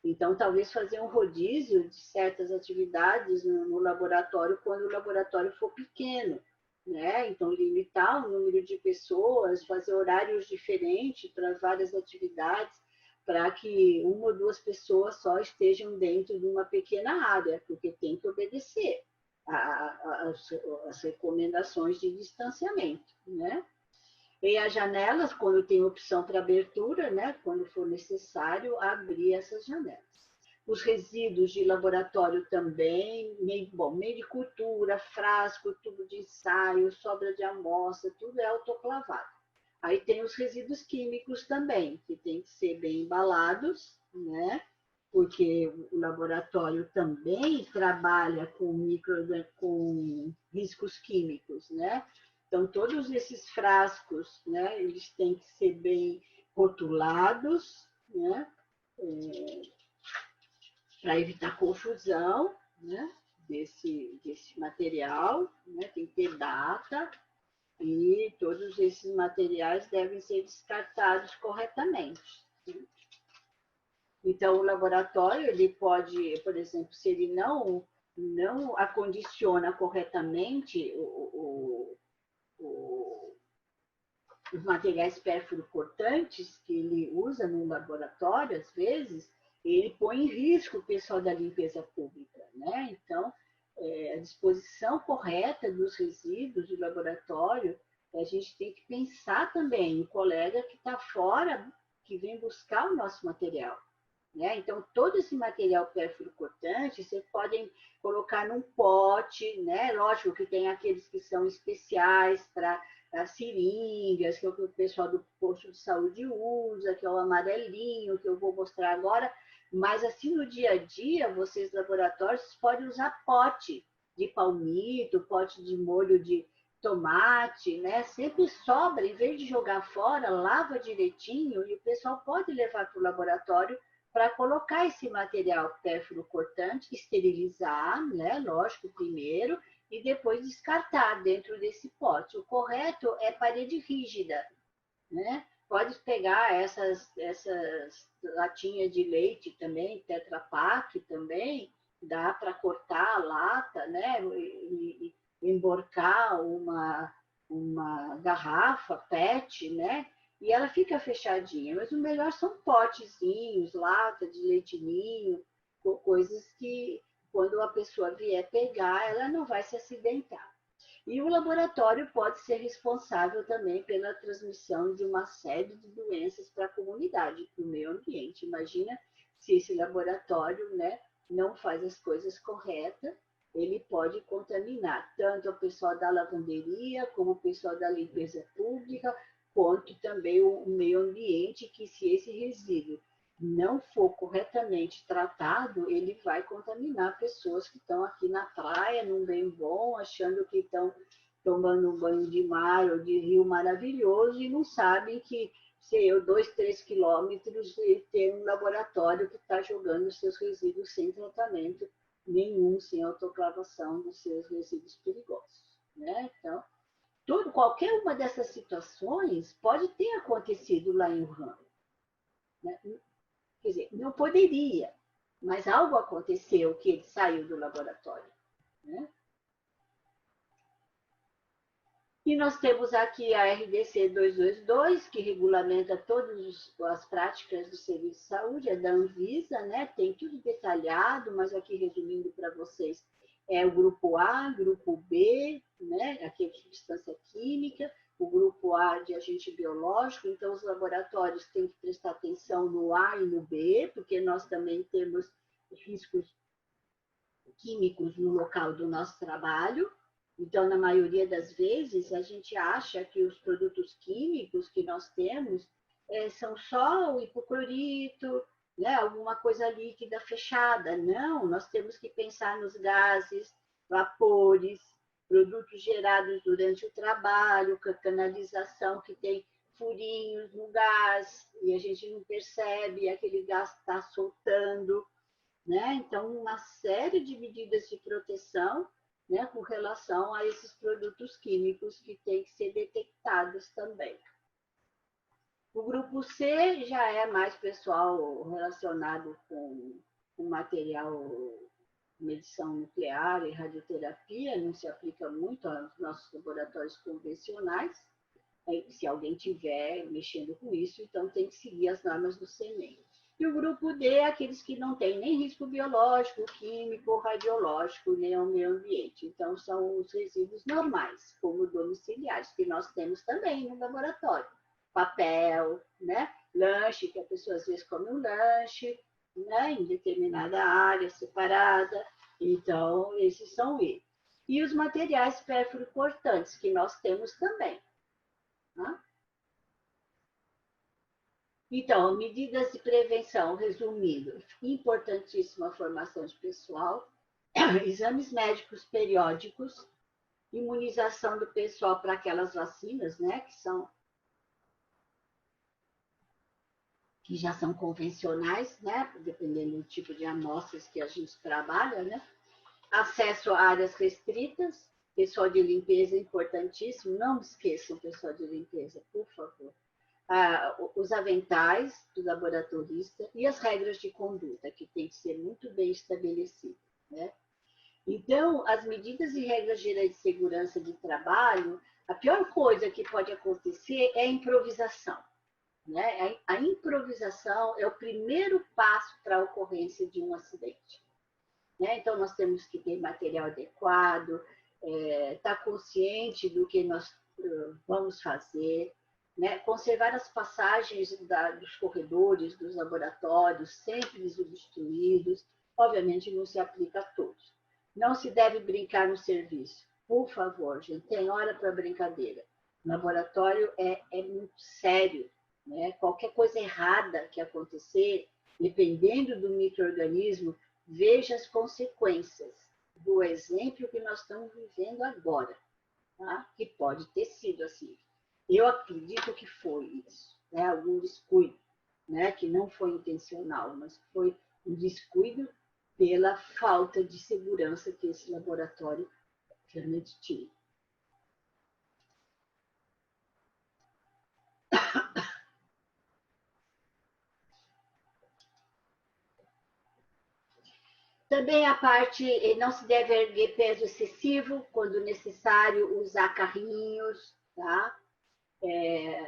Então, talvez fazer um rodízio de certas atividades no laboratório, quando o laboratório for pequeno, né? Então, limitar o número de pessoas, fazer horários diferentes para várias atividades, para que 1 ou 2 pessoas só estejam dentro de uma pequena área, porque tem que obedecer as recomendações de distanciamento, né? E as janelas, quando tem opção para abertura, né? Quando for necessário, abrir essas janelas. Os resíduos de laboratório também, meio de cultura, frasco, tubo de ensaio, sobra de amostra, tudo é autoclavado. Aí tem os resíduos químicos também, que tem que ser bem embalados, né? Porque o laboratório também trabalha com riscos químicos, né? Então, todos esses frascos, né, eles têm que ser bem rotulados, né? Para evitar confusão, né? Desse material, né? Tem que ter data, e todos esses materiais devem ser descartados corretamente. Então, o laboratório, ele pode, por exemplo, se ele não acondiciona corretamente os materiais pérfuro-cortantes que ele usa no laboratório, às vezes, ele põe em risco o pessoal da limpeza pública, né? Então, a disposição correta dos resíduos do laboratório, a gente tem que pensar também o colega que está fora, que vem buscar o nosso material, né? Então, todo esse material pérfuro-cortante, vocês podem colocar num pote, né? Lógico que tem aqueles que são especiais para as seringas, que é o que o pessoal do posto de saúde usa, que é o amarelinho, que eu vou mostrar agora. Mas, assim, no dia a dia, vocês, laboratórios, podem usar pote de palmito, pote de molho de tomate, né? Sempre sobra, em vez de jogar fora, lava direitinho e o pessoal pode levar para o laboratório para colocar esse material pérfuro-cortante, esterilizar, né? Lógico, primeiro, e depois descartar dentro desse pote. O correto é parede rígida, né? Pode pegar essas latinhas de leite também, Tetra Pak também, dá para cortar a lata, né? E emborcar uma garrafa PET, né? E ela fica fechadinha. Mas o melhor são potezinhos, lata de leite ninho, coisas que, quando a pessoa vier pegar, ela não vai se acidentar. E o laboratório pode ser responsável também pela transmissão de uma série de doenças para a comunidade, para o meio ambiente. Imagina se esse laboratório, né, não faz as coisas corretas, ele pode contaminar tanto o pessoal da lavanderia, como o pessoal da limpeza pública, quanto também o meio ambiente, que se esse resíduo não for corretamente tratado, ele vai contaminar pessoas que estão aqui na praia, num bem bom, achando que estão tomando um banho de mar ou de rio maravilhoso e não sabem que, sei eu, 2, 3 quilômetros tem um laboratório que está jogando seus resíduos sem tratamento nenhum, sem autoclavação dos seus resíduos perigosos, né? Então, qualquer uma dessas situações pode ter acontecido lá em Wuhan, né? Quer dizer, não poderia, mas algo aconteceu que ele saiu do laboratório, né? E nós temos aqui a RDC 222, que regulamenta todas as práticas do serviço de saúde, é da Anvisa, né? Tem tudo detalhado, mas aqui resumindo para vocês, é o grupo A, grupo B, né? Aqui é de substância química, o grupo A de agente biológico, então os laboratórios têm que prestar atenção no A e no B, porque nós também temos riscos químicos no local do nosso trabalho. Então, na maioria das vezes, a gente acha que os produtos químicos que nós temos são só o hipoclorito, né? Alguma coisa líquida fechada. Não, nós temos que pensar nos gases, vapores, produtos gerados durante o trabalho, com a canalização que tem furinhos no gás e a gente não percebe, aquele gás está soltando, né? Então, uma série de medidas de proteção, né, com relação a esses produtos químicos que têm que ser detectados também. O grupo C já é mais pessoal relacionado com material medição nuclear e radioterapia, não se aplica muito aos nossos laboratórios convencionais. Se alguém tiver mexendo com isso, então tem que seguir as normas do CNEM. E o grupo D é aqueles que não têm nem risco biológico, químico, radiológico, nem ao meio ambiente. Então, são os resíduos normais, como domiciliares, que nós temos também no laboratório. Papel, né? Lanche, que a pessoa às vezes come um lanche, né? Em determinada área separada. Então, esses são eles. E os materiais perfluorocortantes, que nós temos também. Tá? Então, medidas de prevenção, resumindo, importantíssima formação de pessoal, exames médicos periódicos, imunização do pessoal para aquelas vacinas, né, que já são convencionais, né, dependendo do tipo de amostras que a gente trabalha, né, acesso a áreas restritas, pessoal de limpeza importantíssimo, não esqueçam pessoal de limpeza, por favor. Os aventais do laboratorista e as regras de conduta, que tem que ser muito bem estabelecidas, né? Então, as medidas e regras gerais de segurança de trabalho, a pior coisa que pode acontecer é a improvisação, né? A improvisação é o primeiro passo para a ocorrência de um acidente, né? Então, nós temos que ter material adequado, estar consciente do que nós vamos fazer, né? Conservar as passagens dos corredores, dos laboratórios, sempre desobstruídos, obviamente não se aplica a todos. Não se deve brincar no serviço. Por favor, gente, tem hora para brincadeira. O laboratório é muito sério, né? Qualquer coisa errada que acontecer, dependendo do micro-organismo, veja as consequências do exemplo que nós estamos vivendo agora, tá? Que pode ter sido assim. Eu acredito que foi isso, né? Algum descuido, né? Que não foi intencional, mas foi um descuido pela falta de segurança que esse laboratório realmente tinha. Também a parte, não se deve erguer peso excessivo, quando necessário usar carrinhos, tá?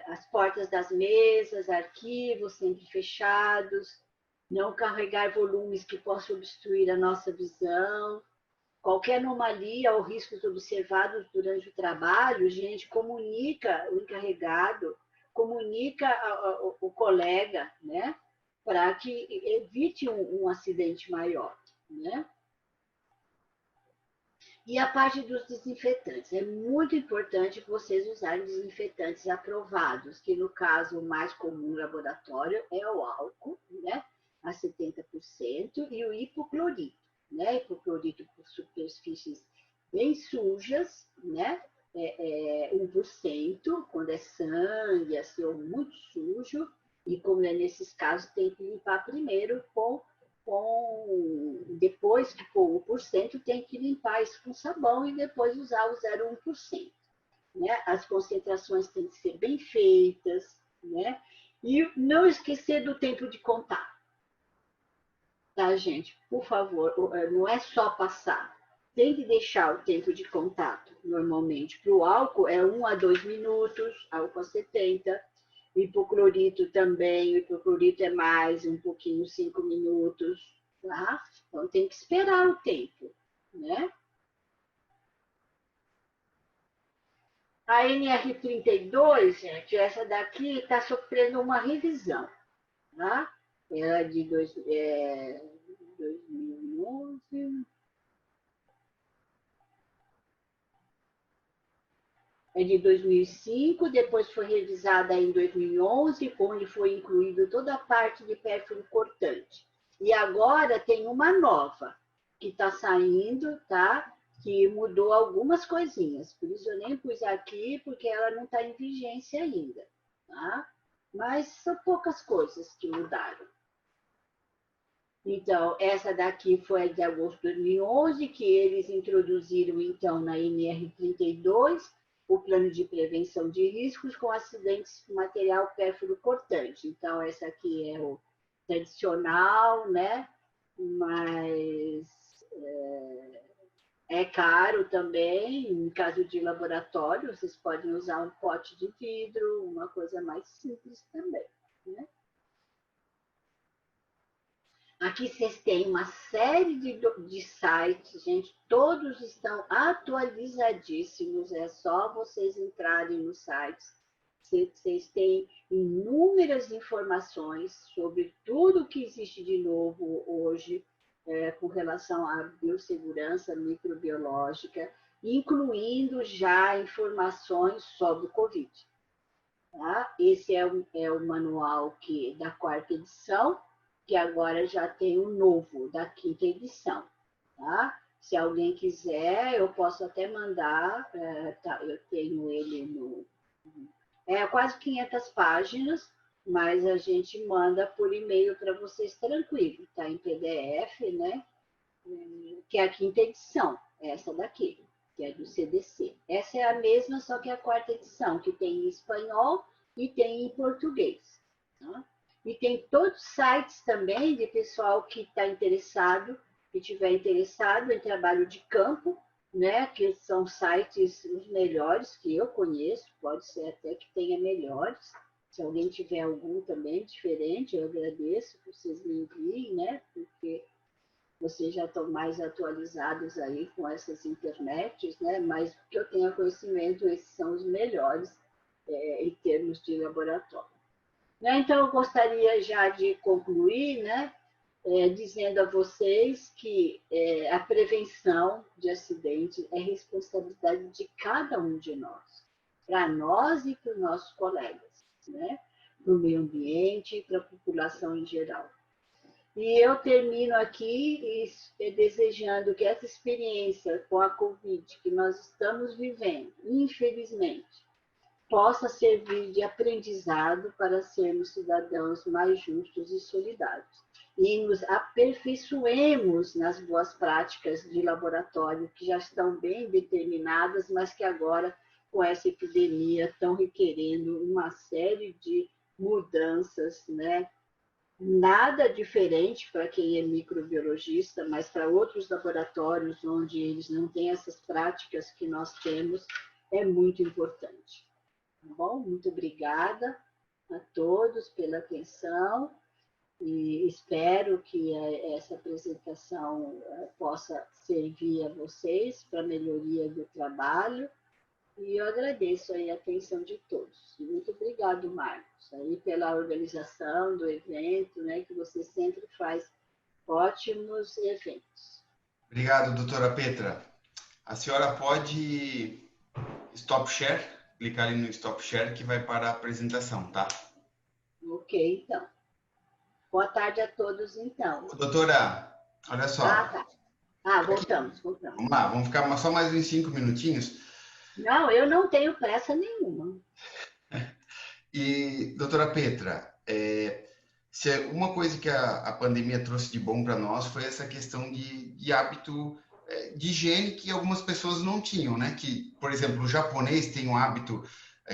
As portas das mesas, arquivos sempre fechados, não carregar volumes que possam obstruir a nossa visão. Qualquer anomalia ou riscos observados durante o trabalho, gente, comunica o encarregado, comunica o colega, né? Para que evite um acidente maior, né? E a parte dos desinfetantes. É muito importante vocês usarem desinfetantes aprovados, que no caso o mais comum no laboratório é o álcool, né? A 70%, e o hipoclorito, né? Hipoclorito por superfícies bem sujas, né? 1%, quando é sangue, assim, ou muito sujo, e como é nesses casos, tem que limpar primeiro depois que for 1%, tem que limpar isso com sabão e depois usar o 0,1%. Né? As concentrações têm que ser bem feitas, né? E não esquecer do tempo de contar. Tá, gente? Por favor, não é só passar. tem que deixar o tempo de contato, normalmente. Para o álcool, é 1 a 2 minutos, álcool a 70. O hipoclorito também, o hipoclorito é mais, um pouquinho, 5 minutos, tá? Então, tem que esperar o tempo, né? A NR32, gente, essa daqui está sofrendo uma revisão, tá? Ela é de 2011... É de 2005, depois foi revisada em 2011, onde foi incluído toda a parte de pérfuro cortante. E agora tem uma nova que está saindo, tá? Que mudou algumas coisinhas. Por isso eu nem pus aqui, porque ela não está em vigência ainda, tá? Mas são poucas coisas que mudaram. Então, essa daqui foi de agosto de 2011, que eles introduziram, então, na NR32, o plano de prevenção de riscos com acidentes com material pérfuro cortante. Então, essa aqui é o tradicional, né? Mas é caro também. Em caso de laboratório, vocês podem usar um pote de vidro, uma coisa mais simples também, né? Aqui vocês têm uma série de sites, gente, todos estão atualizadíssimos, é só vocês entrarem nos sites. Vocês têm inúmeras informações sobre tudo que existe de novo hoje com relação à biossegurança microbiológica, incluindo já informações sobre o Covid. Tá? Esse é o manual da 4ª edição, que agora já tem o novo, da 5ª edição, tá? Se alguém quiser, eu posso até mandar, tá, eu tenho ele no... quase 500 páginas, mas a gente manda por e-mail para vocês tranquilo, tá? Em PDF, né? Que é a 5ª edição, essa daqui, que é do CDC. Essa é a mesma, só que é a 4ª edição, que tem em espanhol e tem em português, tá? E tem todos os sites também de pessoal que está interessado, que estiver interessado em trabalho de campo, né? Que são sites os melhores que eu conheço, pode ser até que tenha melhores. Se alguém tiver algum também diferente, eu agradeço que vocês me enviem, né? Porque vocês já estão mais atualizados aí com essas internets, né? Mas que eu tenha conhecimento, esses são os melhores em termos de laboratório. Então, eu gostaria já de concluir, né, dizendo a vocês que a prevenção de acidentes é responsabilidade de cada um de nós, para nós e para os nossos colegas, né, para o meio ambiente e para a população em geral. E eu termino aqui desejando que essa experiência com a Covid que nós estamos vivendo, infelizmente, possa servir de aprendizado para sermos cidadãos mais justos e solidários. E nos aperfeiçoemos nas boas práticas de laboratório, que já estão bem determinadas, mas que agora, com essa epidemia, estão requerendo uma série de mudanças, né? Nada diferente para quem é microbiologista, mas para outros laboratórios onde eles não têm essas práticas que nós temos, é muito importante. Tá bom? Muito obrigada a todos pela atenção e espero que essa apresentação possa servir a vocês para a melhoria do trabalho e eu agradeço aí a atenção de todos. Muito obrigado, Marcos, aí pela organização do evento, né, que você sempre faz ótimos eventos. Obrigado, doutora Petra. A senhora pode stop share? Clicar ali no Stop Share que vai para a apresentação, tá? Ok, então. Boa tarde a todos, então. Doutora, olha só. Tá. Voltamos. Vamos lá, vamos ficar só mais uns 5 minutinhos. Não, eu não tenho pressa nenhuma. E, doutora Petra, se uma coisa que a pandemia trouxe de bom para nós foi essa questão de hábito de higiene que algumas pessoas não tinham, né? Que, por exemplo, o japonês tem um hábito,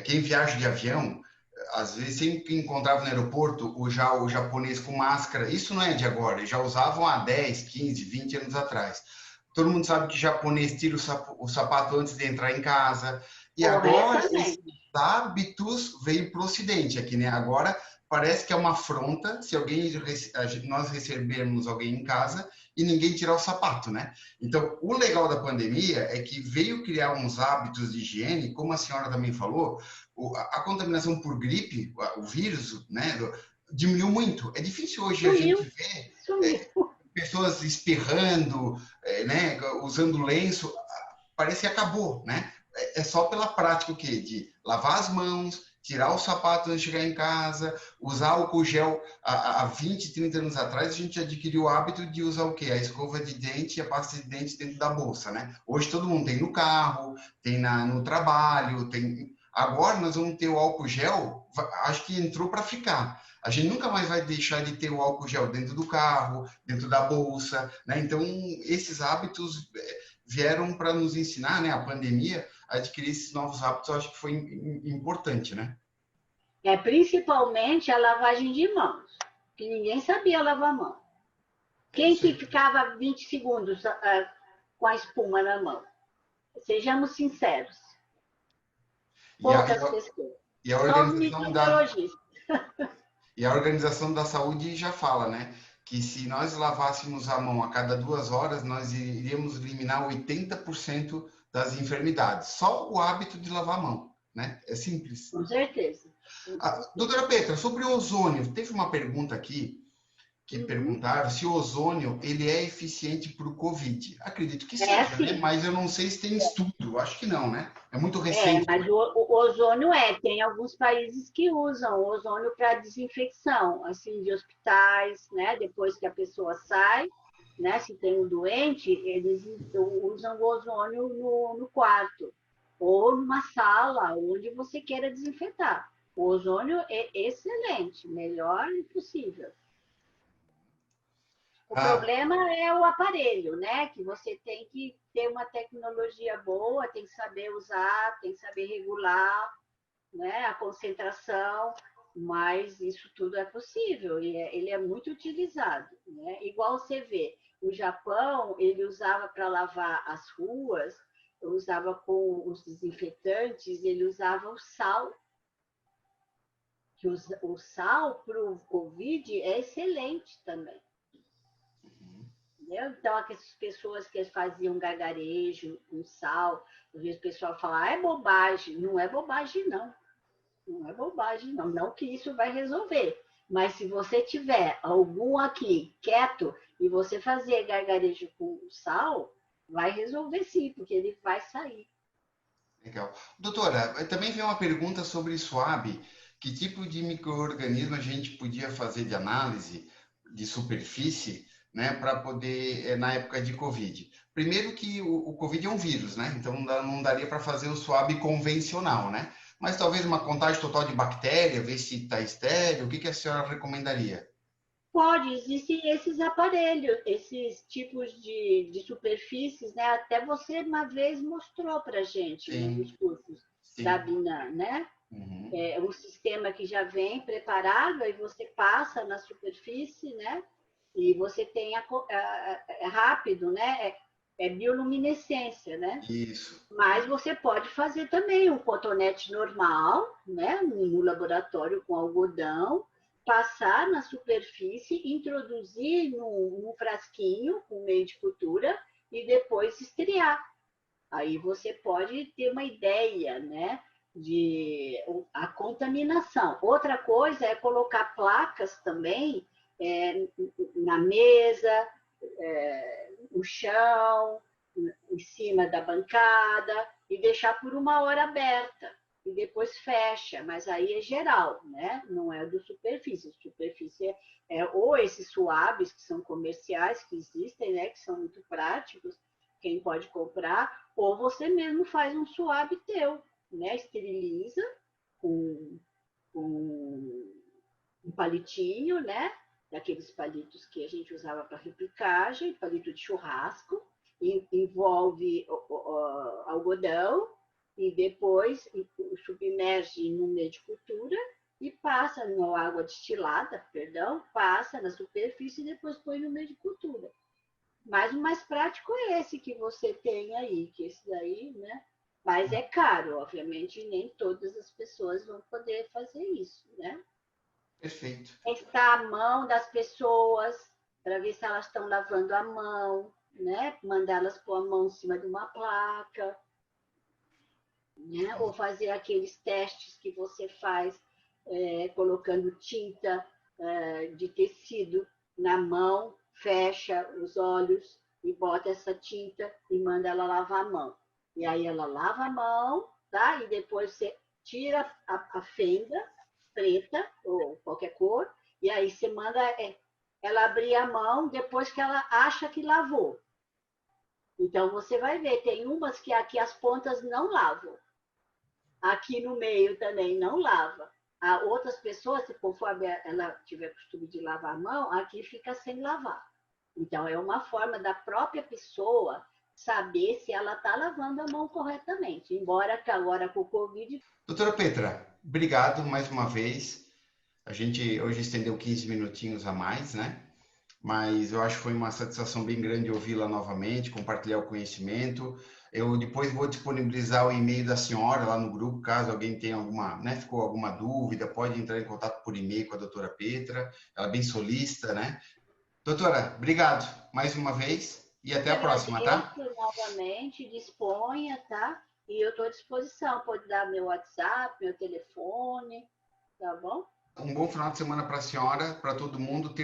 quem viaja de avião, às vezes sempre encontrava no aeroporto o japonês com máscara. Isso não é de agora, eles já usavam há 10, 15, 20 anos atrás. Todo mundo sabe que japonês tira o sapato antes de entrar em casa. E agora esses Corretamente. hábitos veio para o Ocidente aqui, né? Agora parece que é uma afronta se nós recebermos alguém em casa e ninguém tirar o sapato, né? Então, o legal da pandemia é que veio criar uns hábitos de higiene, como a senhora também falou, a contaminação por gripe, o vírus, né? Diminuiu muito. É difícil hoje a Sumiu, gente ver sumiu. pessoas espirrando, né, usando lenço, parece que acabou, né? É só pela prática o quê? De lavar as mãos, tirar o sapato antes de chegar em casa, usar álcool gel. Há 20, 30 anos atrás, a gente adquiriu o hábito de usar o quê? A escova de dente e a pasta de dente dentro da bolsa, né? Hoje todo mundo tem no carro, tem no trabalho, tem... Agora nós vamos ter o álcool gel, acho que entrou para ficar. A gente nunca mais vai deixar de ter o álcool gel dentro do carro, dentro da bolsa, né? Então, esses hábitos vieram para nos ensinar, né? A pandemia, a adquirir esses novos hábitos, eu acho que foi importante, né? Principalmente a lavagem de mãos, que ninguém sabia lavar a mão. É Quem isso que aí. ficava 20 segundos com a espuma na mão? Sejamos sinceros, E a, e poucas a, pessoas. e a Só os organização da, microbiologistas. e a Organização da Saúde já fala, né? Que se nós lavássemos a mão a cada 2 horas, nós iríamos eliminar 80% das enfermidades. Só o hábito de lavar a mão, né? É simples. Com certeza. Com certeza. Doutora Petra, sobre o ozônio, teve uma pergunta aqui que Uhum. perguntaram se o ozônio ele é eficiente para o Covid. Acredito que É seja, né? assim. Mas eu não sei se tem estudo. Acho que não, né? É muito recente. Mas o ozônio tem alguns países que usam o ozônio para desinfecção, assim, de hospitais, né? Depois que a pessoa sai, né? Se tem um doente, eles usam o ozônio no quarto ou numa sala, onde você queira desinfetar. O ozônio é excelente, melhor possível. O Ah, problema é o aparelho, né? Que você tem que ter uma tecnologia boa, tem que saber usar, tem que saber regular, né? A concentração, mas isso tudo é possível e ele é muito utilizado, né? Igual você vê, o Japão ele usava para lavar as ruas, usava com os desinfetantes, ele usava o sal, que o sal para o Covid é excelente também. Entendeu? Então, aquelas pessoas que faziam gargarejo com sal, às vezes o pessoal fala, é bobagem. Não é bobagem, não. Não é bobagem, não. Não que isso vai resolver. Mas se você tiver algum aqui quieto e você fazer gargarejo com sal, vai resolver sim, porque ele vai sair. legal. Doutora, também veio uma pergunta sobre SWAB. Que tipo de micro-organismo a gente podia fazer de análise de superfície, né, para poder, na época de Covid? Primeiro que o Covid é um vírus, né? Então não daria para fazer o SWAB convencional, né? Mas talvez uma contagem total de bactéria, ver se está estéreo. O que a senhora recomendaria? Pode, existem esses aparelhos, esses tipos de superfícies, né? Até você uma vez mostrou para a gente num dos Sim, cursos da sim. Binan, né? Uhum. Um sistema que já vem preparado, aí você passa na superfície, né? E você tem é rápido, né? É bioluminescência, né? Isso. Mas você pode fazer também um cotonete normal, né? No laboratório com algodão, passar na superfície, introduzir num frasquinho com meio de cultura e depois estriar. Aí você pode ter uma ideia, né? De a contaminação. Outra coisa é colocar placas também na mesa, no chão, em cima da bancada e deixar por 1 hora aberta e depois fecha, mas aí é geral, né? Não é do superfície. Superfície ou esses suaves que são comerciais que existem, né? Que são muito práticos, quem pode comprar, ou você mesmo faz um suave teu, né? Esteriliza com, com um palitinho, né? Daqueles palitos que a gente usava para replicagem, palito de churrasco, envolve algodão e depois submerge no meio de cultura e passa na água destilada, perdão, passa na superfície e depois põe no meio de cultura. Mas o mais prático é esse que você tem aí, que esse daí, né? Mas é caro, obviamente, nem todas as pessoas vão poder fazer isso, né? Perfeito. Testar a mão das pessoas, para ver se elas estão lavando a mão, né? Mandá-las pôr a mão em cima de uma placa, né? Ou fazer aqueles testes que você faz colocando tinta de tecido na mão, fecha os olhos e bota essa tinta e manda ela lavar a mão. E aí ela lava a mão, tá? E depois você tira a fenda preta ou qualquer cor, e aí você manda ela abrir a mão depois que ela acha que lavou. Então você vai ver, tem umas que aqui as pontas não lavam. Aqui no meio também não lava. Há outras pessoas, conforme ela tiver costume de lavar a mão, aqui fica sem lavar. Então, é uma forma da própria pessoa saber se ela está lavando a mão corretamente. Embora que agora com o Covid. Doutora Petra, obrigado mais uma vez. A gente hoje estendeu 15 minutinhos a mais, né? Mas eu acho que foi uma satisfação bem grande ouvi-la novamente, compartilhar o conhecimento. Eu depois vou disponibilizar o e-mail da senhora lá no grupo, caso alguém tenha alguma, né, ficou alguma dúvida, pode entrar em contato por e-mail com a doutora Petra, ela é bem solícita, né? Doutora, obrigado mais uma vez e até Eu a próxima, tá? agradeço novamente, disponha, tá? E eu estou à disposição, pode dar meu WhatsApp, meu telefone, tá bom? Um bom final de semana para a senhora, para todo mundo.